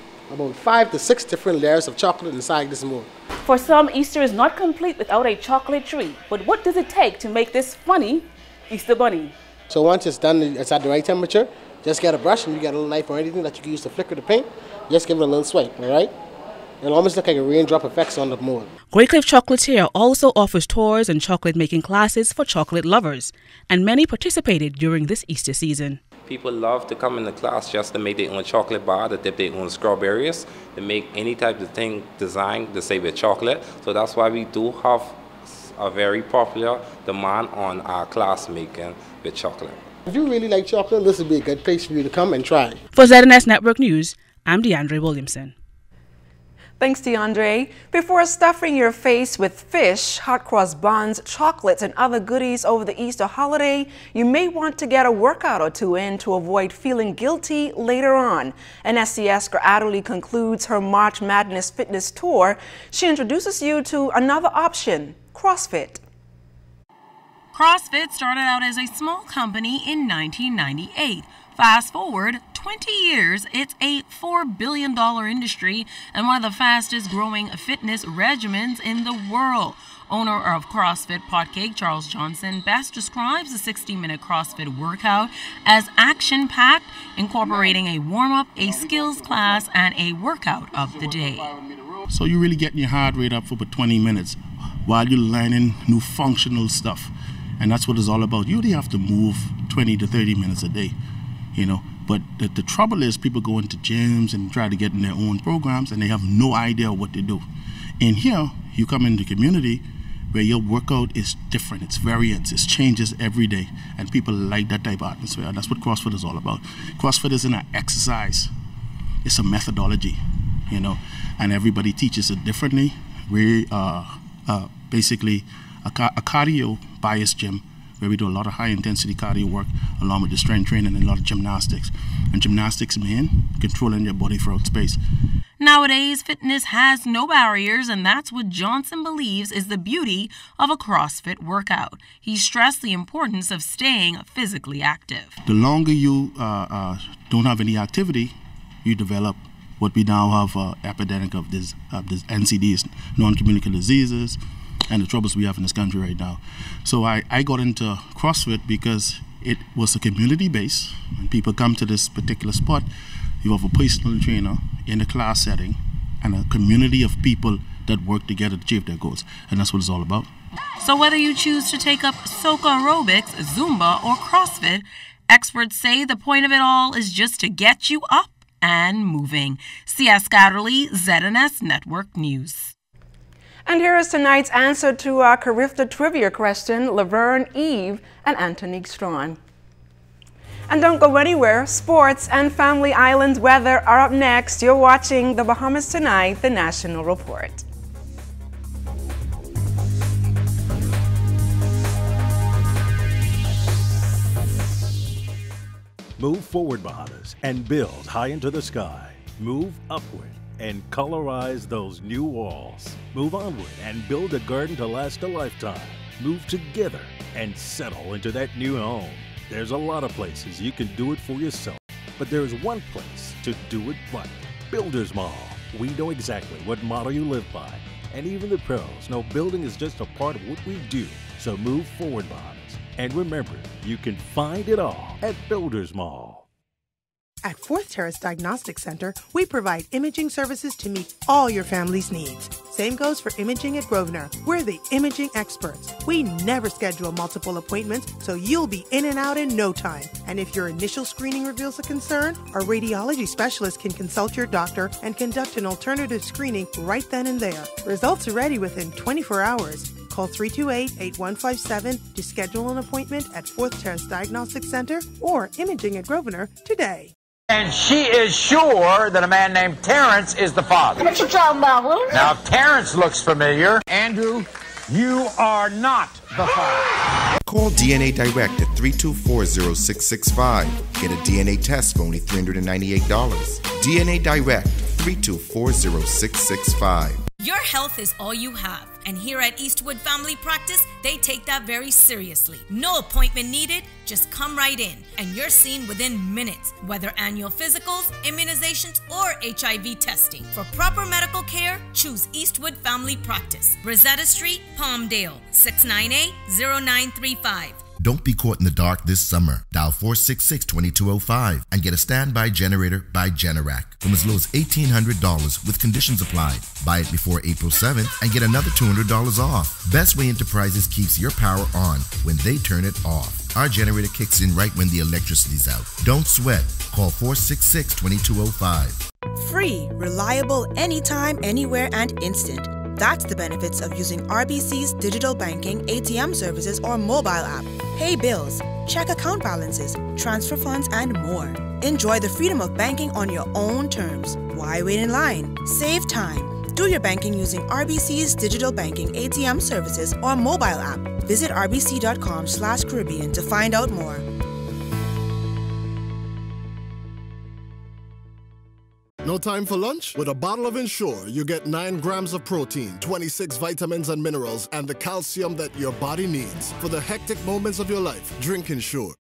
5 to 6 different layers of chocolate inside this mold. For some, Easter is not complete without a chocolate tree. But what does it take to make this funny Easter bunny? So once it's done, it's at the right temperature, just get a brush and you get a little knife or anything that you can use to flicker the paint. Just give it a little swipe, all right? It'll almost look like a raindrop effects on the mold. Graycliff Chocolatier also offers tours and chocolate making classes for chocolate lovers, and many participated during this Easter season. People love to come in the class just to make their own chocolate bar, to dip their own strawberries, to make any type of thing designed to say with chocolate. So that's why we do have a very popular demand on our class making with chocolate. If you really like chocolate, this would be a good place for you to come and try. For ZNS Network News, I'm DeAndre Williamson. Thanks, DeAndre. Before stuffing your face with fish, hot cross buns, chocolates, and other goodies over the Easter holiday, you may want to get a workout or two in to avoid feeling guilty later on. And as SCS gradually concludes her March Madness fitness tour, she introduces you to another option, CrossFit. CrossFit started out as a small company in 1998. Fast forward 20 years, it's a $4 billion industry and one of the fastest growing fitness regimens in the world. Owner of CrossFit Potcake, Charles Johnson, best describes the 60-minute CrossFit workout as action-packed, incorporating a warm-up, a skills class, and a workout of the day. So you're really getting your heart rate up for about 20 minutes while you're learning new functional stuff. And that's what it's all about. You only have to move 20 to 30 minutes a day, you know. But the trouble is people go into gyms and try to get in their own programs and they have no idea what to do. In here, you come in the community where your workout is different. It's variance. It changes every day. And people like that type of atmosphere. That's what CrossFit is all about. CrossFit isn't an exercise. It's a methodology, you know. And everybody teaches it differently. We are basically a cardio-biased gym where we do a lot of high-intensity cardio work along with the strength training and a lot of gymnastics. And gymnastics mean controlling your body throughout space. Nowadays, fitness has no barriers, and that's what Johnson believes is the beauty of a CrossFit workout. He stressed the importance of staying physically active. The longer you don't have any activity, you develop what we now have epidemic of this NCDs, non-communicable diseases, and the troubles we have in this country right now. So I got into CrossFit because it was a community base. When people come to this particular spot, you have a personal trainer in a class setting and a community of people that work together to achieve their goals. And that's what it's all about. So whether you choose to take up soca aerobics, Zumba, or CrossFit, experts say the point of it all is just to get you up and moving. C.S. Scatterly, ZNS Network News. And here is tonight's answer to our CARIFTA trivia question, Laverne, Eve, and Antonique Strawn. And don't go anywhere. Sports and Family Island weather are up next. You're watching The Bahamas Tonight, the National Report. Move forward, Bahamas, and build high into the sky. Move upward. and colorize those new walls. Move onward and build a garden to last a lifetime. Move together and settle into that new home. There's a lot of places you can do it for yourself, but there's one place to do it right. Builders Mall. We know exactly what motto you live by, and even the pros know building is just a part of what we do. So move forward, Bahamas. And remember, you can find it all at Builders Mall. At Fourth Terrace Diagnostic Center, we provide imaging services to meet all your family's needs. Same goes for imaging at Grosvenor. We're the imaging experts. We never schedule multiple appointments, so you'll be in and out in no time. And if your initial screening reveals a concern, our radiology specialist can consult your doctor and conduct an alternative screening right then and there. Results are ready within 24 hours. Call 328-8157 to schedule an appointment at Fourth Terrace Diagnostic Center or Imaging at Grosvenor today. And she is sure that a man named Terrence is the father. What you talking about, Will? Now, Terrence looks familiar. Andrew, you are not the father. Call DNA Direct at 324-0665. Get a DNA test for only $398. DNA Direct, 324-0665. Your health is all you have, and here at Eastwood Family Practice, they take that very seriously. No appointment needed, just come right in, and you're seen within minutes, whether annual physicals, immunizations, or HIV testing. For proper medical care, choose Eastwood Family Practice. Rosetta Street, Palmdale, 698-0935. Don't be caught in the dark this summer. Dial 466-2205 and get a standby generator by Generac from as low as $1,800 with conditions applied. Buy it before April 7th and get another $200 off. Best Way Enterprises keeps your power on when they turn it off. Our generator kicks in right when the electricity's out. Don't sweat. Call 466-2205. Free, reliable, anytime, anywhere, and instant. That's the benefits of using RBC's digital banking, ATM services, or mobile app. Pay bills, check account balances, transfer funds, and more. Enjoy the freedom of banking on your own terms. Why wait in line? Save time. Do your banking using RBC's digital banking, ATM services, or mobile app. Visit rbc.com/Caribbean to find out more. No time for lunch? With a bottle of Ensure, you get 9 grams of protein, 26 vitamins and minerals, and the calcium that your body needs. For the hectic moments of your life, drink Ensure.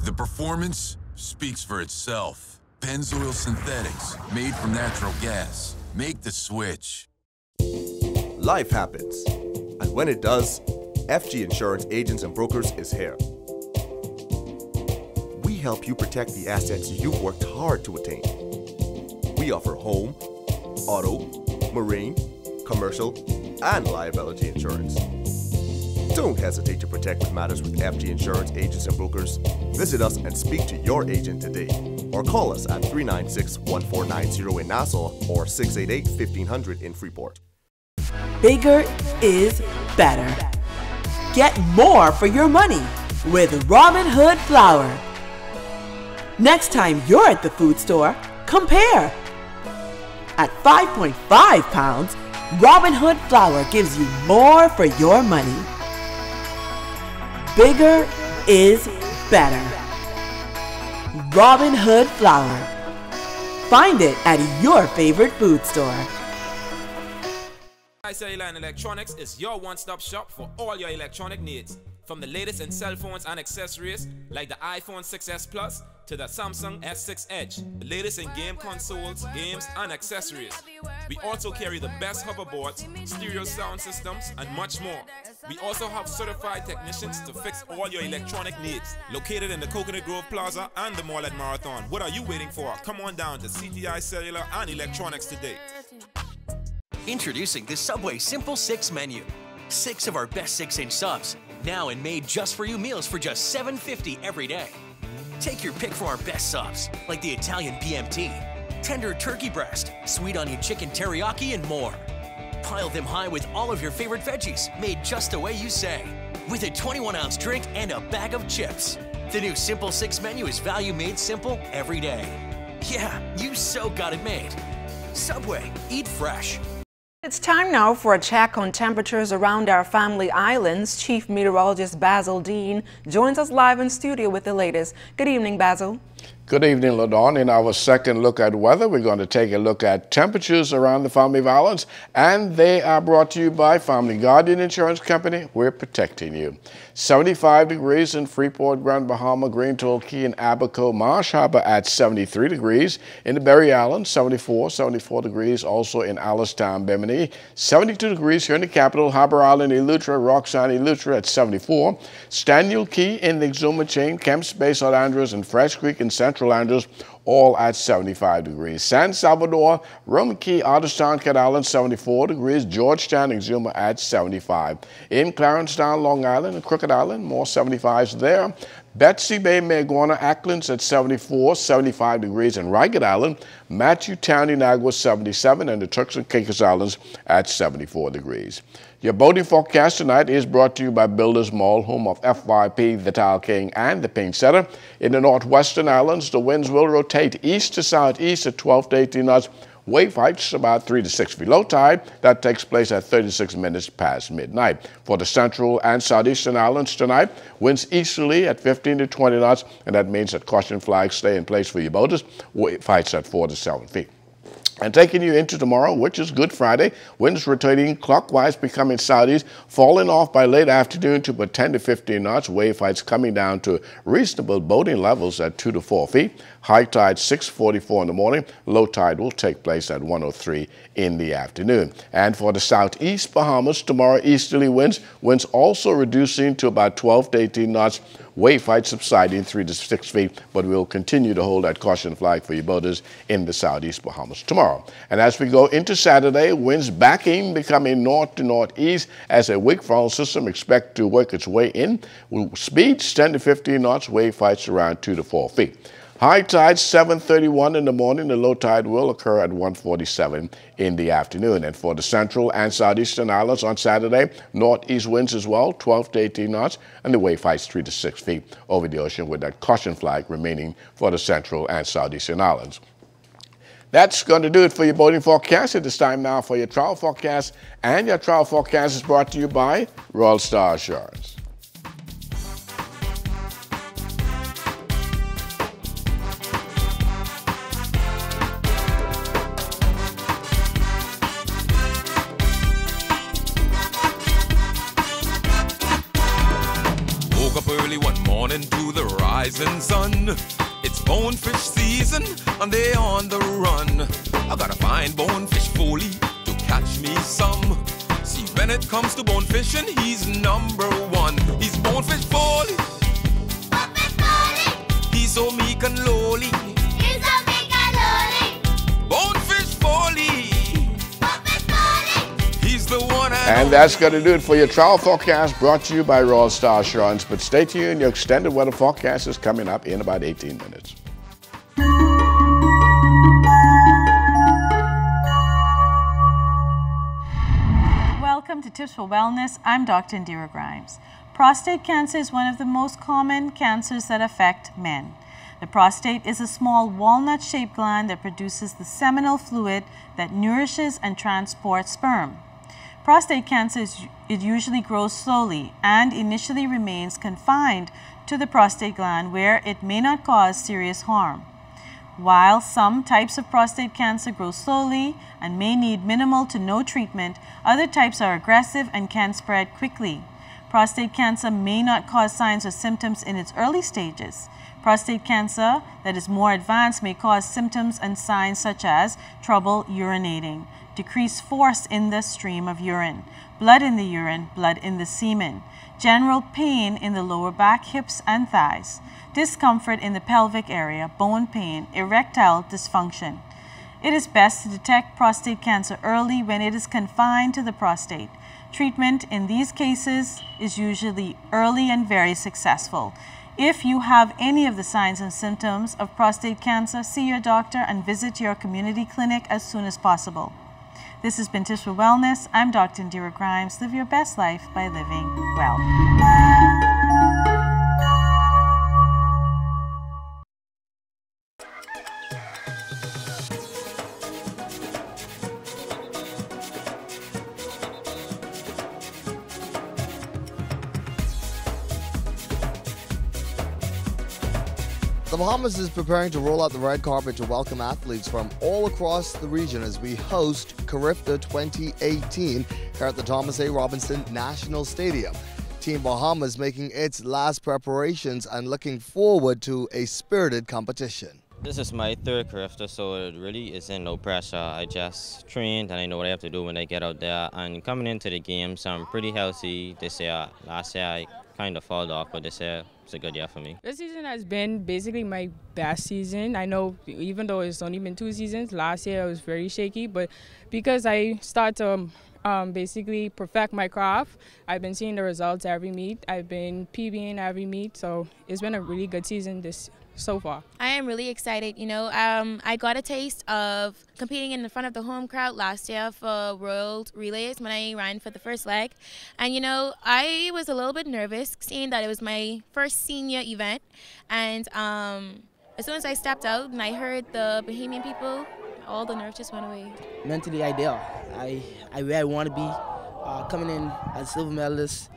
The performance speaks for itself. Pennzoil Synthetics, made from natural gas. Make the switch. Life happens. And when it does, FG Insurance Agents and Brokers is here. We help you protect the assets you've worked hard to attain. We offer home, auto, marine, commercial, and liability insurance. Don't hesitate to protect what matters with FG Insurance Agents and Brokers. Visit us and speak to your agent today. Or call us at 396-1490 in Nassau or 688-1500 in Freeport. Bigger is better. Get more for your money with Robin Hood Flour. Next time you're at the food store, compare. At 5.5 pounds, Robin Hood Flour gives you more for your money. Bigger is better. Robin Hood Flour. Find it at your favorite food store. Cellular and Electronics is your one-stop shop for all your electronic needs. From the latest in cell phones and accessories like the iPhone 6s Plus to the Samsung S6 Edge, the latest in game consoles, games, and accessories. We also carry the best hoverboards, stereo sound systems, and much more. We also have certified technicians to fix all your electronic needs. Located in the Coconut Grove Plaza and the mall at Marathon. What are you waiting for? Come on down to CTI Cellular and Electronics today. Introducing the Subway Simple 6 menu. 6 of our best 6-inch subs, now and made just for you meals for just $7.50 every day. Take your pick from our best subs, like the Italian BMT, tender turkey breast, sweet onion chicken teriyaki, and more. Pile them high with all of your favorite veggies, made just the way you say. with a 21-ounce drink and a bag of chips. The new Simple 6 menu is value made simple every day. Yeah, you so got it made. Subway, eat fresh. It's time now for a check on temperatures around our family islands. Chief Meteorologist Basil Dean joins us live in studio with the latest. Good evening, Basil. Good evening, LaDawn. In our second look at weather, we're going to take a look at temperatures around the Family Islands, and they are brought to you by Family Guardian Insurance Company. We're protecting you. 75 degrees in Freeport, Grand Bahama, Green Toll Key, and Abaco. Marsh Harbor at 73 degrees. In the Berry Islands, 74 degrees. Also in Alistown, Bimini. 72 degrees here in the capital. Harbor Island, Eleuthera, Roxanne, Eleuthera at 74. Staniel Key in the Exuma Chain, Kemps Bay, St. Andrews, and Fresh Creek in Central Andrews, all at 75 degrees. San Salvador, Roman Key, Otterstown, Cat Island, 74 degrees. Georgetown, Exuma at 75. In Clarencetown, Long Island, and Crooked Island, more 75s there. Betsy Bay, Maguana, Acklands at 74, 75 degrees. And Ragged Island, Matthew Town, Inagua, 77, and the Turks and Caicos Islands at 74 degrees. Your boating forecast tonight is brought to you by Builders Mall, home of FYP, the Tile King, and the Paint Setter. In the northwestern islands, the winds will rotate east to southeast at 12 to 18 knots. Wave heights about 3 to 6 feet. Low tide, that takes place at 36 minutes past midnight. For the central and southeastern islands tonight, winds easterly at 15 to 20 knots, and that means that caution flags stay in place for your boaters. Wave heights at 4 to 7 feet. And taking you into tomorrow, which is Good Friday, winds rotating clockwise, becoming southeast, falling off by late afternoon to about 10 to 15 knots. Wave heights coming down to reasonable boating levels at 2 to 4 feet. High tide 6:44 in the morning. Low tide will take place at 1:03 in the afternoon. And for the southeast Bahamas, tomorrow easterly winds also reducing to about 12 to 18 knots. Wave height subsiding 3 to 6 feet, but we'll continue to hold that caution flag for your boaters in the southeast Bahamas tomorrow. And as we go into Saturday, winds backing, becoming north to northeast as a weak frontal system expect to work its way in. Speeds 10 to 15 knots, wave heights around 2 to 4 feet. High tide 7:31 in the morning. The low tide will occur at 1:47 in the afternoon. And for the central and southeastern islands on Saturday, northeast winds as well, 12 to 18 knots, and the wave heights 3 to 6 feet over the ocean, with that caution flag remaining for the central and southeastern islands. That's going to do it for your boating forecast. It is time now for your travel forecast, and your travel forecast is brought to you by Royal Star Assurance. To the rising sun, it's bonefish season and they on the run. I gotta find bonefish Foley to catch me some. See, when it comes to bonefishing, he's number one. He's bonefish Foley. He's so meek and lowly. He's so meek and lowly. Bonefish Foley. He's the one. And that's going to do it for your travel forecast, brought to you by Royal Star Assurance. But stay tuned, your extended weather forecast is coming up in about 18 minutes. Welcome to Tips for Wellness. I'm Dr. Indira Grimes. Prostate cancer is one of the most common cancers that affect men. The prostate is a small walnut-shaped gland that produces the seminal fluid that nourishes and transports sperm. Prostate cancer usually grows slowly and initially remains confined to the prostate gland, where it may not cause serious harm. While some types of prostate cancer grow slowly and may need minimal to no treatment, other types are aggressive and can spread quickly. Prostate cancer may not cause signs or symptoms in its early stages. Prostate cancer that is more advanced may cause symptoms and signs such as trouble urinating, decreased force in the stream of urine, blood in the urine, blood in the semen, general pain in the lower back, hips, and thighs, discomfort in the pelvic area, bone pain, erectile dysfunction. It is best to detect prostate cancer early when it is confined to the prostate. Treatment in these cases is usually early and very successful. If you have any of the signs and symptoms of prostate cancer, see your doctor and visit your community clinic as soon as possible. This has been Tish for Wellness. I'm Dr. Indira Grimes. Live your best life by living well. The Bahamas is preparing to roll out the red carpet to welcome athletes from all across the region as we host CARIFTA 2018 here at the Thomas A. Robinson National Stadium. Team Bahamas making its last preparations and looking forward to a spirited competition. This is my third CARIFTA, so it really isn't no pressure. I just trained and I know what I have to do when I get out there. And coming into the games, I'm pretty healthy. This year, last year I kind of fell off, but this year it's a good year for me. This season has been basically my best season. I know even though it's only been 2 seasons, last year I was very shaky, but because I start to basically perfect my craft, I've been seeing the results every meet. I've been PBing every meet, so it's been a really good season so far. I am really excited. You know, I got a taste of competing in the front of the home crowd last year for World Relays when I ran for the first leg. And, you know, I was a little bit nervous seeing that it was my first senior event. And as soon as I stepped out and I heard the Bahamian people, all the nerves just went away. Mentally ideal. Where I want to be, coming in as silver medalist.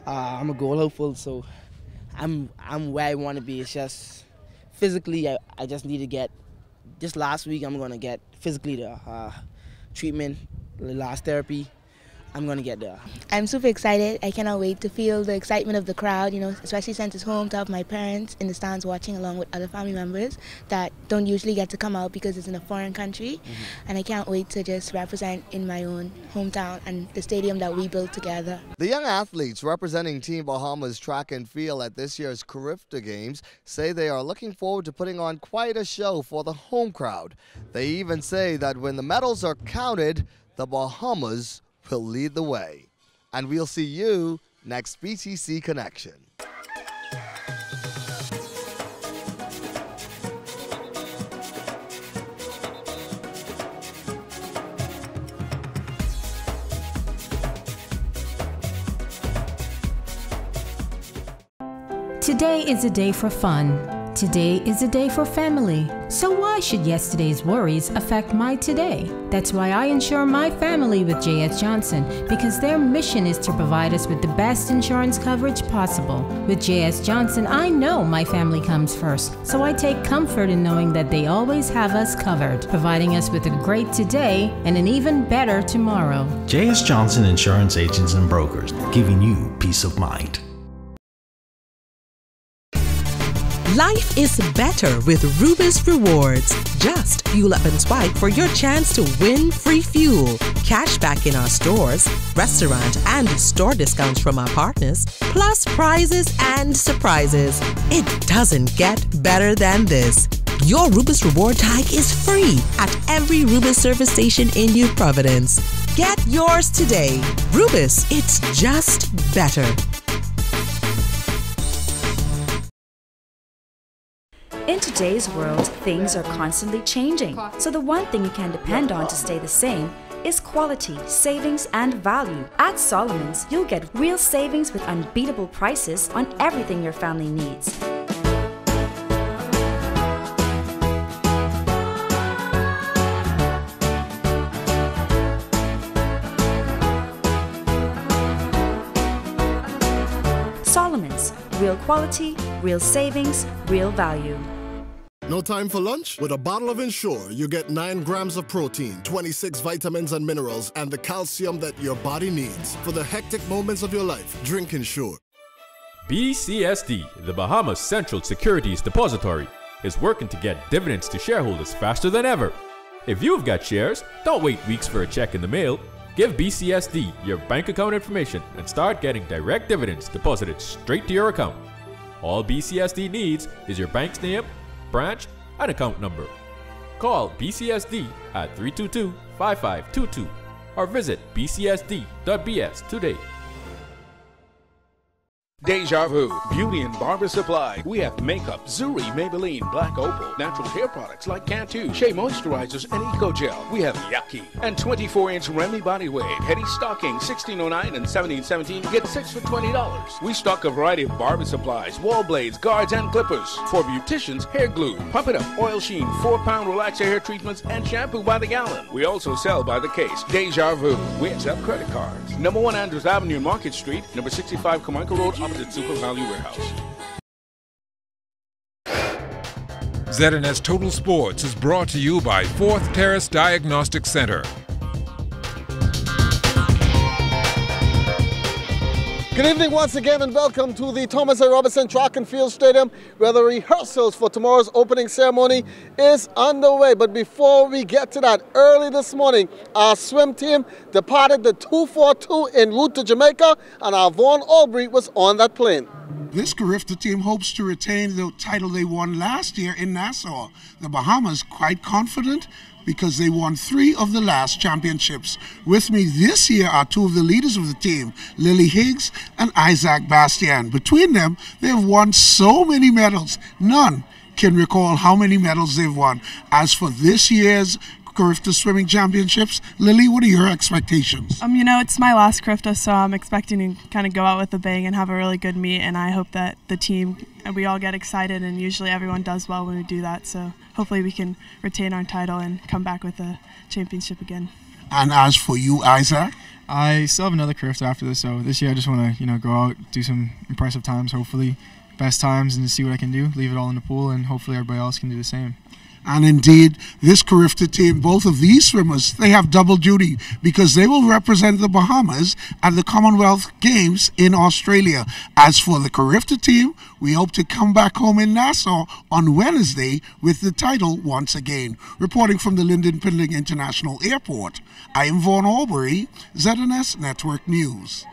I'm a goal hopeful, so I'm where I want to be. It's just physically, I just need to get, just last week I'm going to get physically the treatment, the last therapy. I'm going to get there. I'm super excited. I cannot wait to feel the excitement of the crowd, you know, especially since it's home to have my parents in the stands watching along with other family members that don't usually get to come out because it's in a foreign country. And I can't wait to just represent in my own hometown and the stadium that we built together. The young athletes representing Team Bahamas track and field at this year's CARIFTA Games say they are looking forward to putting on quite a show for the home crowd. They even say that when the medals are counted, the Bahamas will lead the way. And we'll see you next BTC Connection. Today is a day for fun. Today is a day for family. So why should yesterday's worries affect my today? That's why I insure my family with J.S. Johnson, because their mission is to provide us with the best insurance coverage possible. With J.S. Johnson, I know my family comes first, so I take comfort in knowing that they always have us covered, providing us with a great today and an even better tomorrow. J.S. Johnson Insurance Agents and Brokers, giving you peace of mind. Life is better with Rubis Rewards. Just fuel up and swipe for your chance to win free fuel, cash back in our stores, restaurant and store discounts from our partners, plus prizes and surprises. It doesn't get better than this. Your Rubis Reward tag is free at every Rubis service station in New Providence. Get yours today. Rubis, it's just better. In today's world, things are constantly changing. So the one thing you can depend on to stay the same is quality, savings, and value. At Solomon's, you'll get real savings with unbeatable prices on everything your family needs. Solomon's, real quality, real savings, real value. No time for lunch? With a bottle of Ensure, you get 9 grams of protein, 26 vitamins and minerals, and the calcium that your body needs. For the hectic moments of your life, drink Ensure. BCSD, the Bahamas Central Securities Depository, is working to get dividends to shareholders faster than ever. If you've got shares, don't wait weeks for a check in the mail. Give BCSD your bank account information and start getting direct dividends deposited straight to your account. All BCSD needs is your bank's name, branch, and account number. Call BCSD at 322-5522 or visit bcsd.bs today. Deja Vu, Beauty and Barber Supply. We have makeup, Zuri, Maybelline, Black Opal, natural hair products like Cantu, Shea Moisturizers, and Eco Gel. We have Yucky and 24-inch Remy Body Wave, Hetty Stocking, $16.09 and $17.17. Get 6 for $20. We stock a variety of barber supplies, wall blades, guards, and clippers. For beauticians, hair glue, Pump It Up, Oil Sheen, 4-pound relaxer hair treatments, and shampoo by the gallon. We also sell by the case. Deja Vu. We accept credit cards. Number 1 Andrews Avenue, Market Street. Number 65 Carmichael Road, opposite Super Value Warehouse. ZNS Total Sports is brought to you by 4th Terrace Diagnostic Center. Good evening once again and welcome to the Thomas A. Robinson Track and Field Stadium where the rehearsals for tomorrow's opening ceremony is underway. But before we get to that, early this morning our swim team departed the 242 en route to Jamaica and our Vaughn Aubrey was on that plane. This CARIFTA team hopes to retain the title they won last year in Nassau. The Bahamas quite confident because they won 3 of the last championships. With me this year are 2 of the leaders of the team, Lily Higgs and Isaac Bastian. Between them, they have won so many medals. None can recall how many medals they've won. As for this year's CARIFTA Swimming Championships, Lily, what are your expectations? You know, it's my last CARIFTA, so I'm expecting to kind of go out with a bang and have a really good meet, and I hope that the team, we all get excited, and usually everyone does well when we do that, so hopefully we can retain our title and come back with a championship again. And as for you, Isaac? I still have another CARIFTA after this, so this year I just want to, go out, do some impressive times, hopefully best times, and see what I can do, leave it all in the pool, and hopefully everybody else can do the same. And indeed, this CARIFTA team, both of these swimmers, they have double duty because they will represent the Bahamas at the Commonwealth Games in Australia. As for the CARIFTA team, we hope to come back home in Nassau on Wednesday with the title once again. Reporting from the Lyndon Pindling International Airport, I am Vaughn Aubrey, ZNS Network News.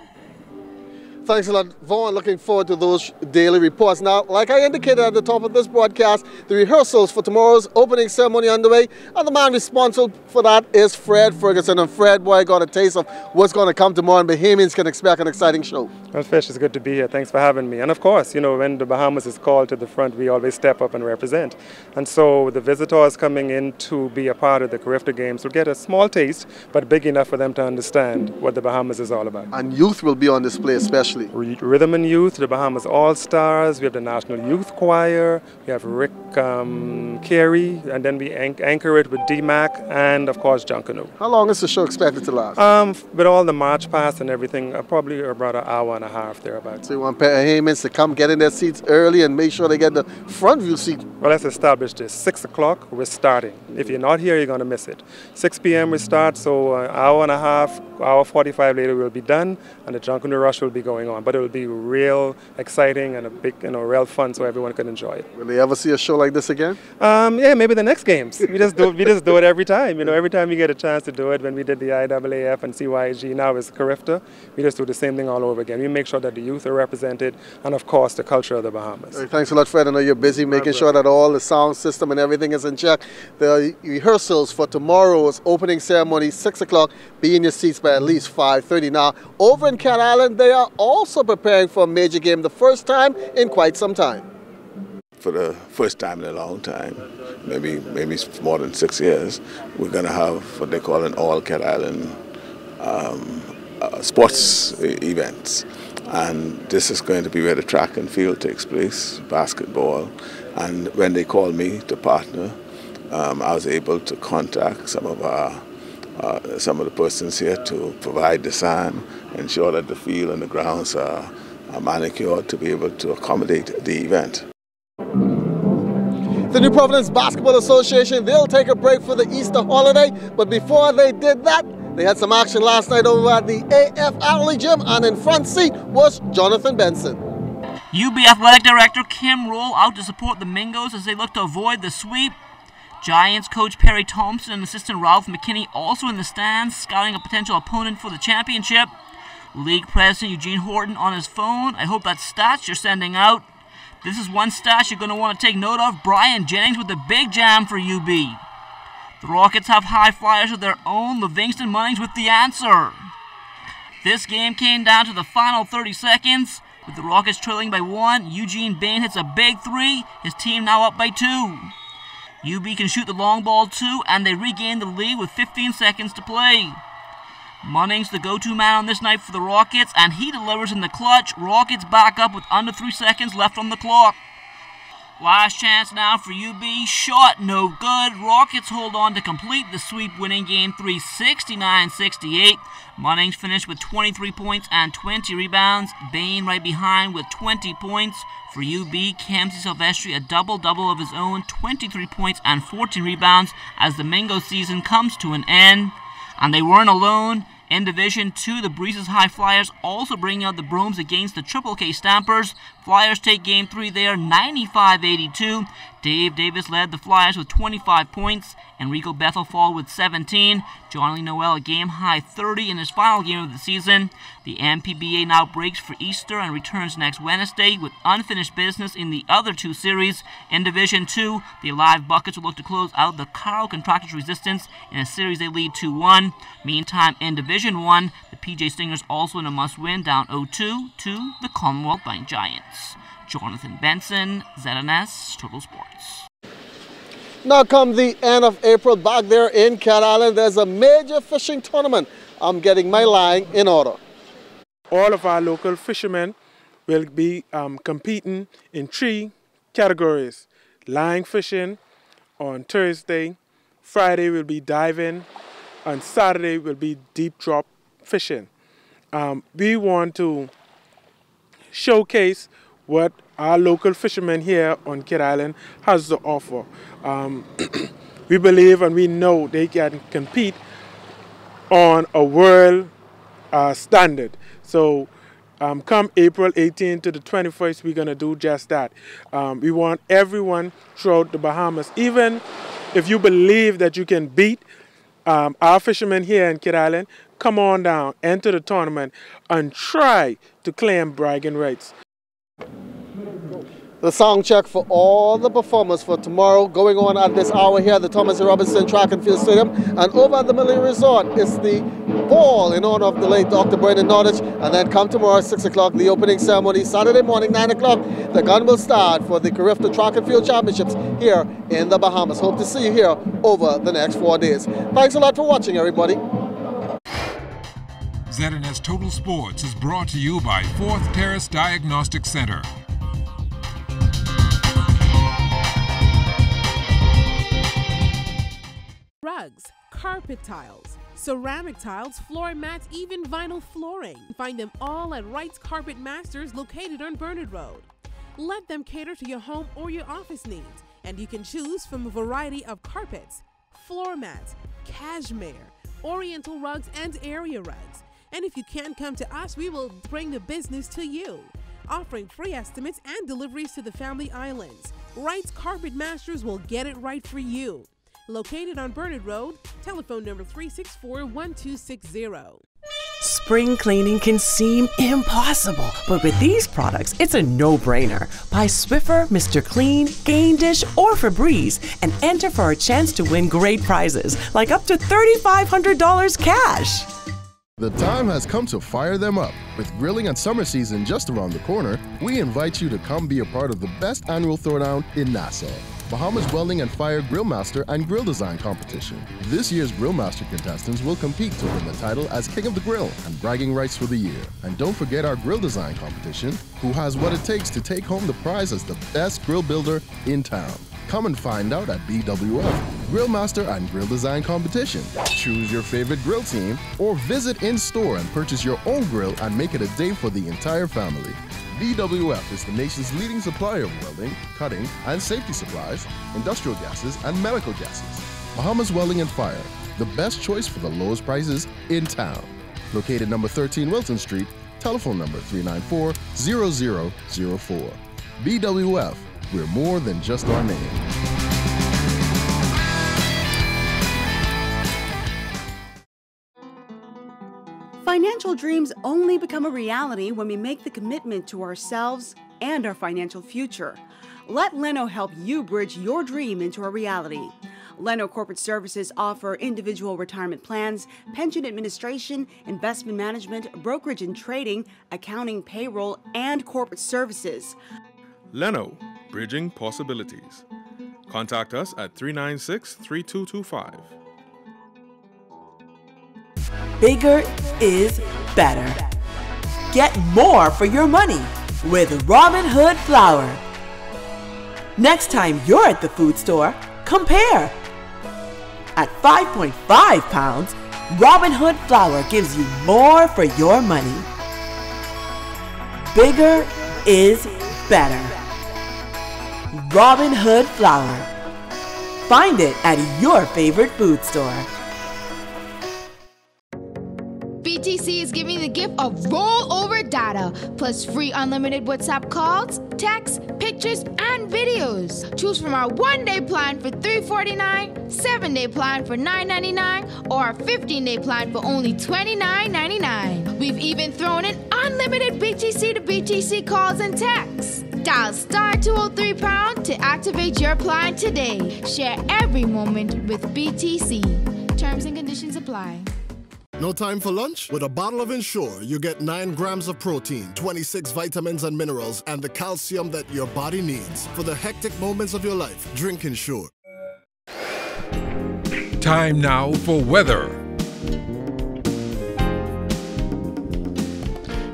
Thanks a lot, Vaughn. Looking forward to those daily reports. Now, like I indicated at the top of this broadcast, the rehearsals for tomorrow's opening ceremony underway, and the man responsible for that is Fred Ferguson. And Fred, boy, got a taste of what's going to come tomorrow, and Bahamians can expect an exciting show. Well, Fish, it's good to be here. Thanks for having me. And of course, when the Bahamas is called to the front, we always step up and represent. And so the visitors coming in to be a part of the CARIFTA Games will get a small taste, but big enough for them to understand what the Bahamas is all about. And youth will be on display especially. Rhythm and Youth, the Bahamas All-Stars, we have the National Youth Choir, we have Rick Carey, and then we anchor it with D-Mac and, of course, John Canoe. How long is the show expected to last? With all the march past and everything, probably about an hour and a half thereabouts. So you want Bahamians to come get in their seats early and make sure they get the front view seat? Well, let's establish this. 6 o'clock, we're starting. If you're not here, you're going to miss it. 6 p.m. we start, so an hour and a half, hour 45 later we'll be done, and the John Canoe Rush will be going on. But it will be real exciting and a big, real fun so everyone can enjoy it. Will they ever see a show like this again? Yeah, maybe the next games. We just do it every time. Every time we get a chance to do it. When we did the IAAF and CYG, now it's CARIFTA, we just do the same thing all over again. We make sure that the youth are represented and, of course, the culture of the Bahamas. Thanks a lot, Fred. I know you're busy making sure that all the sound system and everything is in check. The rehearsals for tomorrow's opening ceremony, 6 o'clock, be in your seats by at least 5:30. Now, over in Cat Island, they are also preparing for a major game, the first time in quite some time. For the first time in a long time, maybe more than 6 years, we're going to have what they call an all Cat Island sports events. And this is going to be where the track and field takes place, basketball. And when they called me to partner, I was able to contact some of the persons here to provide the sand, ensure that the field and the grounds are manicured to be able to accommodate the event. The New Providence Basketball Association, they'll take a break for the Easter holiday, but before they did that, they had some action last night over at the AF Alley Gym, and in front seat was Jonathan Benson. UB Athletic Director Kim Roll out to support the Mingos as they look to avoid the sweep. Giants coach Perry Thompson and assistant Ralph McKinney also in the stands, scouting a potential opponent for the championship. League President Eugene Horton on his phone. I hope that's stats you're sending out. This is one stat you're going to want to take note of. Brian Jennings with the big jam for UB. The Rockets have high flyers of their own. Livingston Munnings with the answer. This game came down to the final 30 seconds. With the Rockets trailing by 1, Eugene Bain hits a big 3. His team now up by 2. UB can shoot the long ball too, and they regain the lead with 15 seconds to play. Munnings the go-to man on this night for the Rockets, and he delivers in the clutch. Rockets back up with under 3 seconds left on the clock. Last chance now for UB. Shot no good. Rockets hold on to complete the sweep, winning Game 3 69-68. Munnings finished with 23 points and 20 rebounds. Bain right behind with 20 points. For UB, Kamsi Silvestri a double-double of his own, 23 points and 14 rebounds as the Mingo season comes to an end. And they weren't alone. In Division 2, the Breezes High Flyers also bring out the brooms against the Triple K Stampers. Flyers take Game 3 there, 95-82. Dave Davis led the Flyers with 25 points. Enrico Bethel followed with 17. Johnny Noel a game-high 30 in his final game of the season. The MPBA now breaks for Easter and returns next Wednesday with unfinished business in the other 2 series. In Division 2, the Alive Buckets will look to close out the Carl Contractors Resistance in a series they lead 2-1. Meantime, in Division 1, the PJ Stingers also in a must-win, down 0-2 to the Commonwealth Bank Giants. Jonathan Benson, ZNS Total Sports. Now come the end of April, back there in Cat Island, there's a major fishing tournament. I'm getting my line in order. All of our local fishermen will be competing in 3 categories. Line fishing on Thursday, Friday will be diving, and Saturday will be deep drop fishing. We want to showcase what our local fishermen here on Kid Island has to offer. We believe and we know they can compete on a world standard. So come April 18th to the 21st, we're going to do just that. We want everyone throughout the Bahamas, even if you believe that you can beat our fishermen here in Kid Island, come on down, enter the tournament, and try to claim bragging rights. The sound check for all the performers for tomorrow going on at this hour here at the Thomas A. Robinson Track and Field Stadium. And over at the Millie Resort is the ball in honor of the late Dr. Brendan Nordich. And then come tomorrow at 6 o'clock, the opening ceremony. Saturday morning, 9 o'clock, the gun will start for the CARIFTA Track and Field Championships here in the Bahamas. Hope to see you here over the next 4 days. Thanks a lot for watching, everybody. ZNS Total Sports is brought to you by 4th Terrace Diagnostic Center. Rugs, carpet tiles, ceramic tiles, floor mats, even vinyl flooring. Find them all at Wright's Carpet Masters located on Bernard Road. Let them cater to your home or your office needs, and you can choose from a variety of carpets, floor mats, cashmere, oriental rugs, and area rugs. And if you can't come to us, we will bring the business to you, offering free estimates and deliveries to the family islands. Wright's Carpet Masters will get it right for you. Located on Bernard Road, telephone number 364-1260. Spring cleaning can seem impossible, but with these products, it's a no-brainer. Buy Swiffer, Mr. Clean, Gain Dish, or Febreze and enter for a chance to win great prizes, like up to $3,500 cash. The time has come to fire them up. With grilling and summer season just around the corner, we invite you to come be a part of the best annual throwdown in Nassau. Bahamas Welding and Fire Grill Master and Grill Design Competition. This year's Grill Master contestants will compete to win the title as King of the Grill and bragging rights for the year. And don't forget our Grill Design Competition, who has what it takes to take home the prize as the best grill builder in town. Come and find out at BWF, Grill Master and Grill Design Competition. Choose your favorite grill team or visit in-store and purchase your own grill and make it a day for the entire family. BWF is the nation's leading supplier of welding, cutting, and safety supplies, industrial gases, and medical gases. Bahamas Welding and Fire, the best choice for the lowest prices in town. Located number 13 Wilton Street, telephone number 394-0004. BWF, we're more than just our name. Financial dreams only become a reality when we make the commitment to ourselves and our financial future. Let Leno help you bridge your dream into a reality. Leno Corporate Services offer individual retirement plans, pension administration, investment management, brokerage and trading, accounting, payroll, and corporate services. Leno, bridging possibilities. Contact us at 396-3225. Bigger is better. Get more for your money with Robin Hood Flour. Next time you're at the food store, compare. At 5.5 pounds, Robin Hood Flour gives you more for your money. Bigger is better. Robin Hood Flour. Find it at your favorite food store. BTC is giving the gift of rollover data, plus free unlimited WhatsApp calls, texts, pictures, and videos. Choose from our 1-day plan for $349, 7-day plan for $999, or our 15-day plan for only $29.99. We've even thrown in unlimited BTC to BTC calls and texts. Dial *203# to activate your plan today. Share every moment with BTC. Terms and conditions apply. No time for lunch? With a bottle of Ensure, you get 9 grams of protein, 26 vitamins and minerals, and the calcium that your body needs. For the hectic moments of your life, drink Ensure. Time now for weather.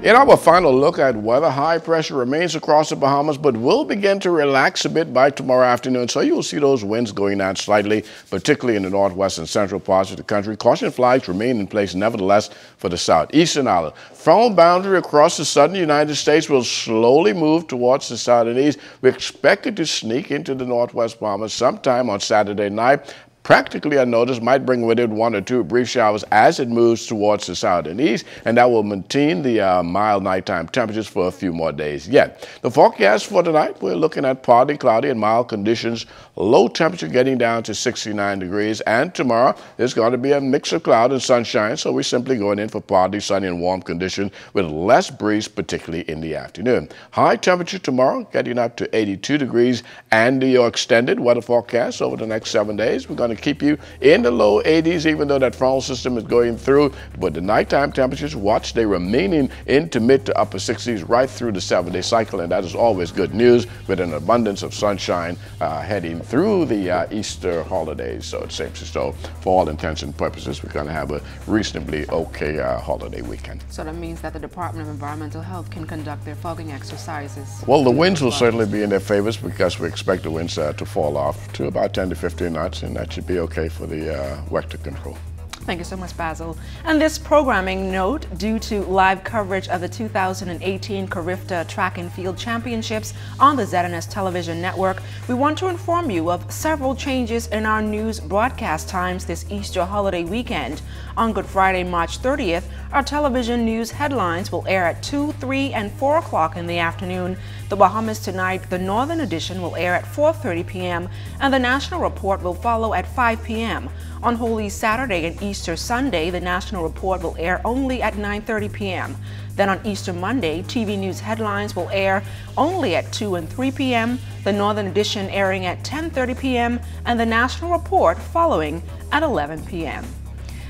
In our final look at weather, high pressure remains across the Bahamas, but will begin to relax a bit by tomorrow afternoon. So you will see those winds going down slightly, particularly in the northwest and central parts of the country. Caution flags remain in place, nevertheless, for the southeastern island. Frontal boundary across the southern United States will slowly move towards the south and east. We expect it to sneak into the northwest Bahamas sometime on Saturday night. Practically unnoticed, might bring with it 1 or 2 brief showers as it moves towards the south and east, and that will maintain the mild nighttime temperatures for a few more days yet. The forecast for tonight, we're looking at partly cloudy and mild conditions, low temperature getting down to 69 degrees, and tomorrow there's going to be a mix of cloud and sunshine, so we're simply going in for partly sunny and warm conditions with less breeze, particularly in the afternoon. High temperature tomorrow getting up to 82 degrees, and your extended weather forecast over the next 7 days, we're going to keep you in the low 80s, even though that frontal system is going through. But the nighttime temperatures, watch, they remaining into mid to upper 60s right through the 7-day cycle, and that is always good news with an abundance of sunshine heading through the Easter holidays. So it seems as though, for all intents and purposes, we're going to have a reasonably okay holiday weekend. So that means that the Department of Environmental Health can conduct their fogging exercises. Well, the winds will certainly be in their favors because we expect the winds to fall off to about 10 to 15 knots, and that should be okay for the vector control. Thank you so much, Basil. And this programming note, due to live coverage of the 2018 CARIFTA Track and Field Championships on the ZNS television network, we want to inform you of several changes in our news broadcast times this Easter holiday weekend. On Good Friday, March 30th, our television news headlines will air at 2, 3, and 4 o'clock in the afternoon. The Bahamas Tonight, the Northern Edition, will air at 4:30 p.m., and the National Report will follow at 5 p.m. On Holy Saturday and Easter Sunday, the National Report will air only at 9:30 p.m. Then on Easter Monday, TV news headlines will air only at 2 and 3 p.m., the Northern Edition airing at 10:30 p.m., and the National Report following at 11 p.m.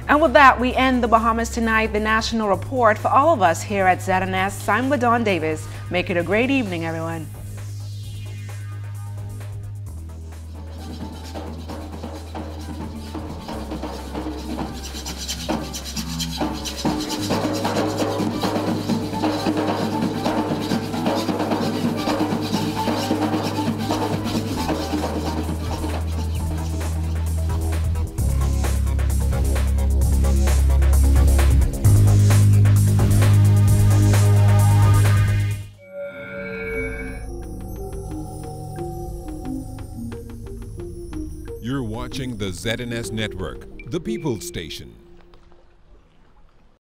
And with that, we end the Bahamas Tonight, the National Report. For all of us here at ZNS, I'm LaDawn Davis. Make it a great evening, everyone. You're watching the ZNS Network, the People's Station.